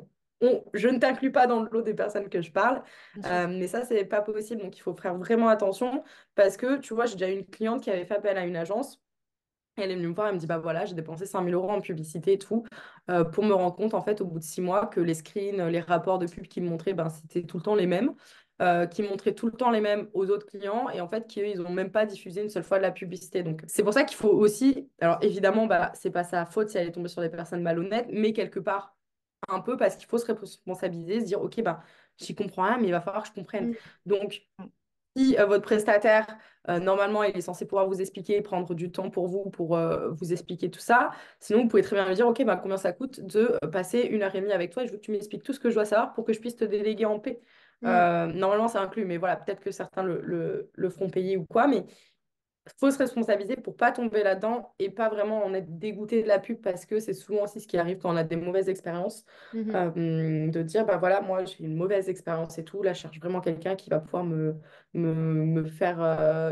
je ne t'inclus pas dans le lot des personnes que je parle, bien sûr. mais ça, c'est pas possible, donc il faut faire vraiment attention, parce que tu vois, j'ai déjà eu une cliente qui avait fait appel à une agence. Elle est venue me voir, elle me dit, bah voilà, j'ai dépensé 5 000 € en publicité et tout, pour me rendre compte, en fait, au bout de 6 mois, que les screens, les rapports de pub qu'ils me montraient, ben, c'était tout le temps les mêmes, qui montraient tout le temps les mêmes aux autres clients, et en fait, qu'ils n'ont même pas diffusé une seule fois de la publicité. Donc, c'est pour ça qu'il faut aussi, alors évidemment, bah, c'est pas sa faute si elle est tombée sur des personnes malhonnêtes, mais quelque part, un peu, parce qu'il faut se responsabiliser, se dire, OK, bah, j'y comprends rien, mais il va falloir que je comprenne. Mm, Donc, mm, si votre prestataire, normalement, il est censé pouvoir vous expliquer, prendre du temps pour vous, pour vous expliquer tout ça. Sinon, vous pouvez très bien me dire, OK, bah, combien ça coûte de passer 1 heure et demie avec toi et je veux que tu m'expliques tout ce que je dois savoir pour que je puisse te déléguer en paix. mm, Normalement, c'est inclus, mais voilà, peut-être que certains le feront payer ou quoi. Mais faut se responsabiliser pour pas tomber là-dedans et pas vraiment en être dégoûté de la pub parce que c'est souvent aussi ce qui arrive quand on a des mauvaises expériences. Mhm. De dire, bah voilà, moi j'ai une mauvaise expérience et tout, là je cherche vraiment quelqu'un qui va pouvoir me faire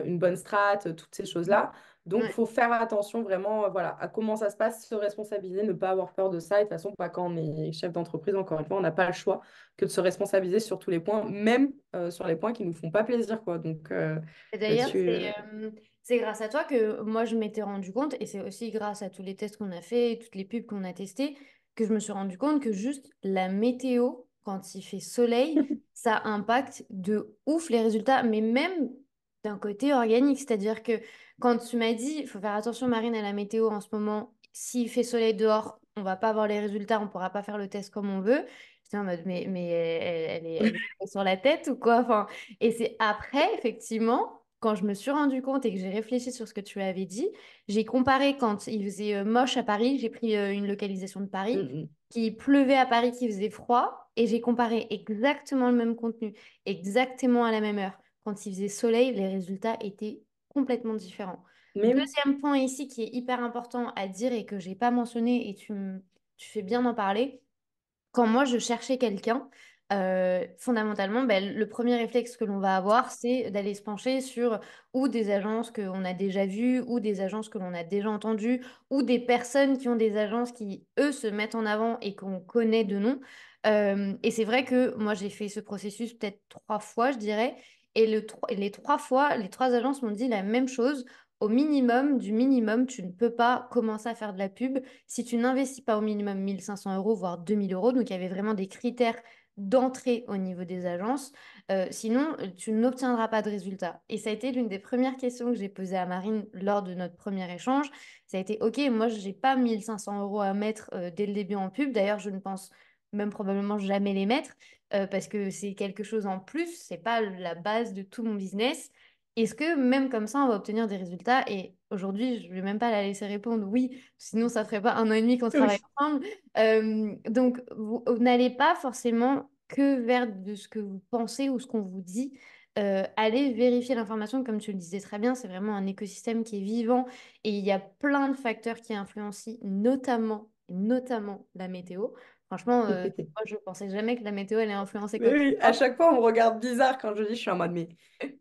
une bonne strat, toutes ces choses-là. Donc il Ouais. faut faire attention vraiment voilà, à comment ça se passe, se responsabiliser, ne pas avoir peur de ça. Et de toute façon, pas quand on est chef d'entreprise, encore une fois, on n'a pas le choix que de se responsabiliser sur tous les points, même sur les points qui ne nous font pas plaisir, quoi. Donc Et d'ailleurs, là-dessus, c'est grâce à toi que moi, je m'étais rendu compte, et c'est aussi grâce à tous les tests qu'on a fait, toutes les pubs qu'on a testées, que je me suis rendu compte que juste la météo, quand il fait soleil, ça impacte de ouf les résultats, mais même d'un côté organique. C'est-à-dire que quand tu m'as dit, il faut faire attention, Marine, à la météo en ce moment, s'il fait soleil dehors, on va pas avoir les résultats, on pourra pas faire le test comme on veut. J'étais en mode, mais elle est sur la tête ou quoi? Enfin, et c'est après, effectivement, quand je me suis rendu compte et que j'ai réfléchi sur ce que tu avais dit, j'ai comparé quand il faisait moche à Paris, j'ai pris une localisation de Paris, mm, qu'il pleuvait à Paris, qu'il faisait froid, et j'ai comparé exactement le même contenu, exactement à la même heure. Quand il faisait soleil, les résultats étaient complètement différents. mais oui. Deuxième point ici qui est hyper important à dire et que j'ai pas mentionné et tu fais bien d'en parler, quand moi je cherchais quelqu'un, fondamentalement, ben, le premier réflexe que l'on va avoir, c'est d'aller se pencher sur ou des agences qu'on a déjà vues, ou des agences que l'on a déjà entendues, ou des personnes qui ont des agences qui, eux, se mettent en avant et qu'on connaît de nom. Et c'est vrai que moi, j'ai fait ce processus peut-être 3 fois, je dirais. Et les 3 fois, les 3 agences m'ont dit la même chose. Au minimum du minimum, tu ne peux pas commencer à faire de la pub si tu n'investis pas au minimum 1 500 euros, voire 2 000 euros. Donc, il y avait vraiment des critères d'entrée au niveau des agences. Sinon, tu n'obtiendras pas de résultats. Et ça a été l'une des premières questions que j'ai posées à Marine lors de notre premier échange. Ça a été, OK, moi, je n'ai pas 1 500 euros à mettre dès le début en pub. D'ailleurs, je ne pense même probablement jamais les mettre parce que c'est quelque chose en plus. C'est pas la base de tout mon business. Est-ce que même comme ça, on va obtenir des résultats? Et aujourd'hui, je ne vais même pas la laisser répondre oui, sinon ça ne ferait pas 1 an et demi qu'on travaille Oui. ensemble. Donc, vous n'allez pas forcément que vers de ce que vous pensez ou ce qu'on vous dit. Allez vérifier l'information, comme tu le disais très bien, c'est vraiment un écosystème qui est vivant et il y a plein de facteurs qui influencent, notamment la météo. Franchement, moi, je pensais jamais que la météo allait influencer quoi Mais que ce oui, à soit. chaque fois, on me regarde bizarre quand je dis, je suis en mode, mais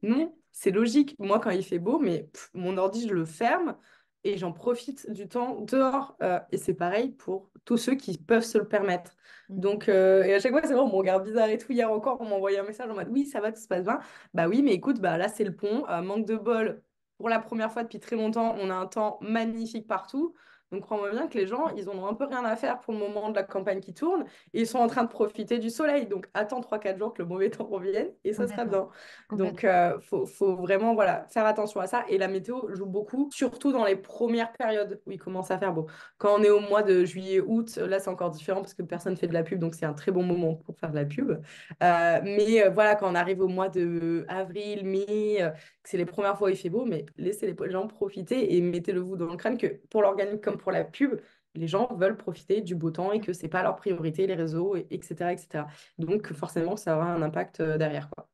non, c'est logique. Moi, quand il fait beau, mais mon ordi, je le ferme et j'en profite du temps dehors. Et c'est pareil pour tous ceux qui peuvent se le permettre. Mhm. Donc, et à chaque fois, c'est vrai, on me regarde bizarre et tout. Hier encore, on m'a envoyé un message en mode, oui, ça va, tout se passe bien. Bah oui, mais écoute, bah là, c'est le pont. Manque de bol. Pour la première fois depuis très longtemps, on a un temps magnifique partout. Donc, crois-moi bien que les gens, ils en ont un peu rien à faire pour le moment de la campagne qui tourne. Et ils sont en train de profiter du soleil. Donc, attends 3 4 jours que le mauvais temps revienne et ça sera Complètement. bien. Donc, Complètement. faut vraiment voilà, faire attention à ça. Et la météo joue beaucoup, surtout dans les premières périodes où il commence à faire beau. Quand on est au mois de juillet, août, là, c'est encore différent parce que personne ne fait de la pub. Donc, c'est un très bon moment pour faire de la pub. Mais voilà, quand on arrive au mois de avril, mai, que c'est les premières fois où il fait beau, mais laissez les gens profiter et mettez-le vous dans le crâne que pour l'organique comme pour la pub, les gens veulent profiter du beau temps et que c'est pas leur priorité, les réseaux, etc., etc. Donc, forcément, ça aura un impact derrière, quoi.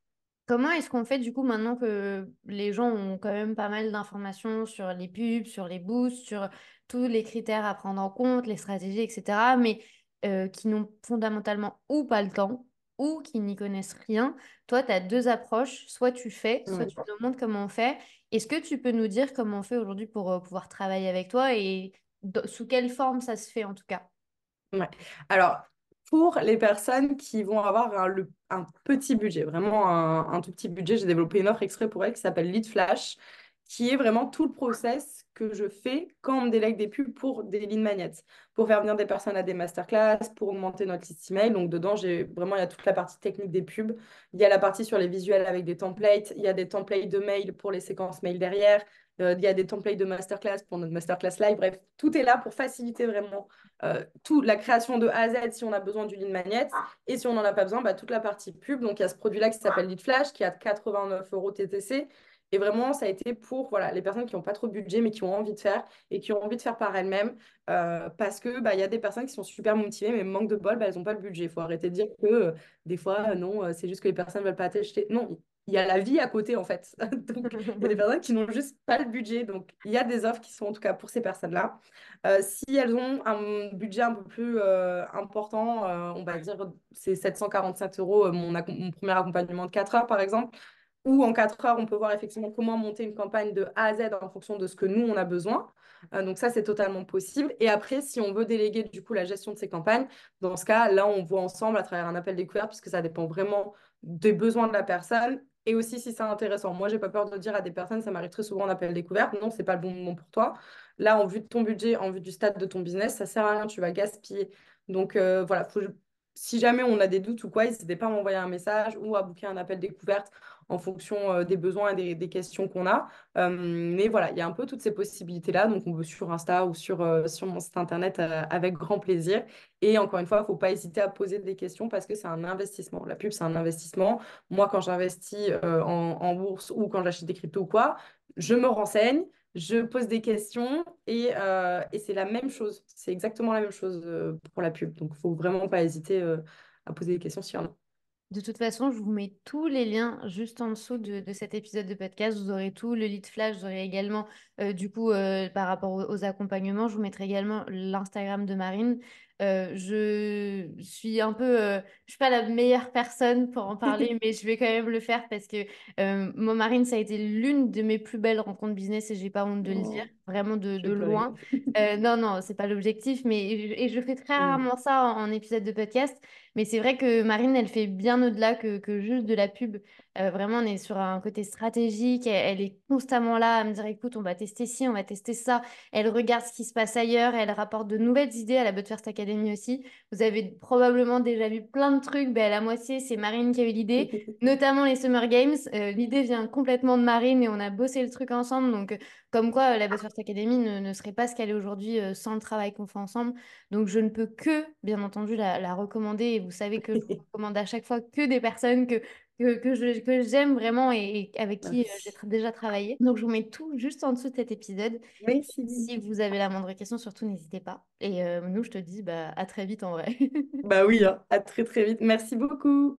Comment est-ce qu'on fait du coup maintenant que les gens ont quand même pas mal d'informations sur les pubs, sur les boosts, sur tous les critères à prendre en compte, les stratégies, etc., mais qui n'ont fondamentalement ou pas le temps ou qui n'y connaissent rien? Toi, tu as 2 approches, soit tu fais, soit Ouais. tu nous montres comment on fait. Est-ce que tu peux nous dire comment on fait aujourd'hui pour pouvoir travailler avec toi et sous quelle forme ça se fait en tout cas? Ouais. Alors, pour les personnes qui vont avoir un petit budget, vraiment un tout petit budget, j'ai développé une offre exprès pour elles qui s'appelle Lead Flash, qui est vraiment tout le process que je fais quand on me délègue des pubs pour des lead magnets, pour faire venir des personnes à des masterclass, pour augmenter notre liste email. Donc, dedans, il y a toute la partie technique des pubs. Il y a la partie sur les visuels avec des templates. Il y a des templates de mail pour les séquences mail derrière. Il y a des templates de masterclass pour notre masterclass live. Bref, tout est là pour faciliter vraiment tout, la création de A à Z si on a besoin du lead magnet. Et si on n'en a pas besoin, bah, toute la partie pub. Donc, il y a ce produit-là qui s'appelle Lead Flash, qui est à 89 € TTC. Et vraiment, ça a été pour voilà, les personnes qui n'ont pas trop de budget, mais qui ont envie de faire et qui ont envie de faire par elles-mêmes. Parce que bah, y a des personnes qui sont super motivées, mais manque de bol, bah, elles n'ont pas le budget. Il faut arrêter de dire que des fois, non, c'est juste que les personnes ne veulent pas acheter. Non, il y a la vie à côté, en fait. Donc, il y a des personnes qui n'ont juste pas le budget. Donc, il y a des offres qui sont en tout cas pour ces personnes-là. Si elles ont un budget un peu plus important, on va dire c'est 747 euros mon premier accompagnement de 4 heures par exemple, ou en 4 heures, on peut voir effectivement comment monter une campagne de A à Z en fonction de ce que nous, on a besoin. Donc ça, c'est totalement possible. Et après, si on veut déléguer du coup la gestion de ces campagnes, dans ce cas, là, on voit ensemble à travers un appel découvert, puisque ça dépend vraiment des besoins de la personne. Et aussi si c'est intéressant. Moi, j'ai pas peur de dire à des personnes, ça m'arrive très souvent en appel découverte, non, c'est pas le bon moment pour toi. Là, en vue de ton budget, en vue du stade de ton business, ça sert à rien, tu vas gaspiller. Donc voilà, si jamais on a des doutes ou quoi, n'hésitez pas à m'envoyer un message ou à booker un appel découverte en fonction des besoins et des questions qu'on a. Mais voilà, il y a un peu toutes ces possibilités-là. Donc, on veut sur Insta ou sur mon site internet avec grand plaisir. Et encore une fois, il ne faut pas hésiter à poser des questions parce que c'est un investissement. La pub, c'est un investissement. Moi, quand j'investis en bourse ou quand j'achète des cryptos ou quoi, je me renseigne, je pose des questions et c'est la même chose. C'est exactement la même chose pour la pub. Donc, il ne faut vraiment pas hésiter à poser des questions s'il y en a. De toute façon, je vous mets tous les liens juste en dessous de cet épisode de podcast. Vous aurez tout, le lead flash, vous aurez également, par rapport aux accompagnements, je vous mettrai également l'Instagram de Marine. Je suis un peu, je suis pas la meilleure personne pour en parler, mais je vais quand même le faire parce que moi, Marine, ça a été l'une de mes plus belles rencontres business et j'ai pas honte de le dire, Oh, vraiment je de vais pleurer. loin. Non, non, c'est pas l'objectif, mais et je fais très Mm. rarement ça en épisode de podcast. Mais c'est vrai que Marine, elle fait bien au-delà que juste de la pub. Vraiment, on est sur un côté stratégique. Elle est constamment là à me dire, écoute, on va tester ci, on va tester ça. Elle regarde ce qui se passe ailleurs. Elle rapporte de nouvelles idées à la But First Academy aussi. Vous avez probablement déjà vu plein de trucs. Ben, à la moitié, c'est Marine qui a eu l'idée, notamment les Summer Games. L'idée vient complètement de Marine et on a bossé le truc ensemble. Donc, comme quoi, la But First Academy ne serait pas ce qu'elle est aujourd'hui sans le travail qu'on fait ensemble. Donc, je ne peux que, bien entendu, la recommander. Et vous savez que je vous recommande à chaque fois que des personnes que j'aime vraiment et avec qui j'ai Merci. déjà travaillé. Donc, je vous mets tout juste en dessous de cet épisode. Merci. Si vous avez la moindre question, surtout, n'hésitez pas. Et nous, je te dis bah, à très vite en vrai. Bah oui, hein. À très très vite. Merci beaucoup.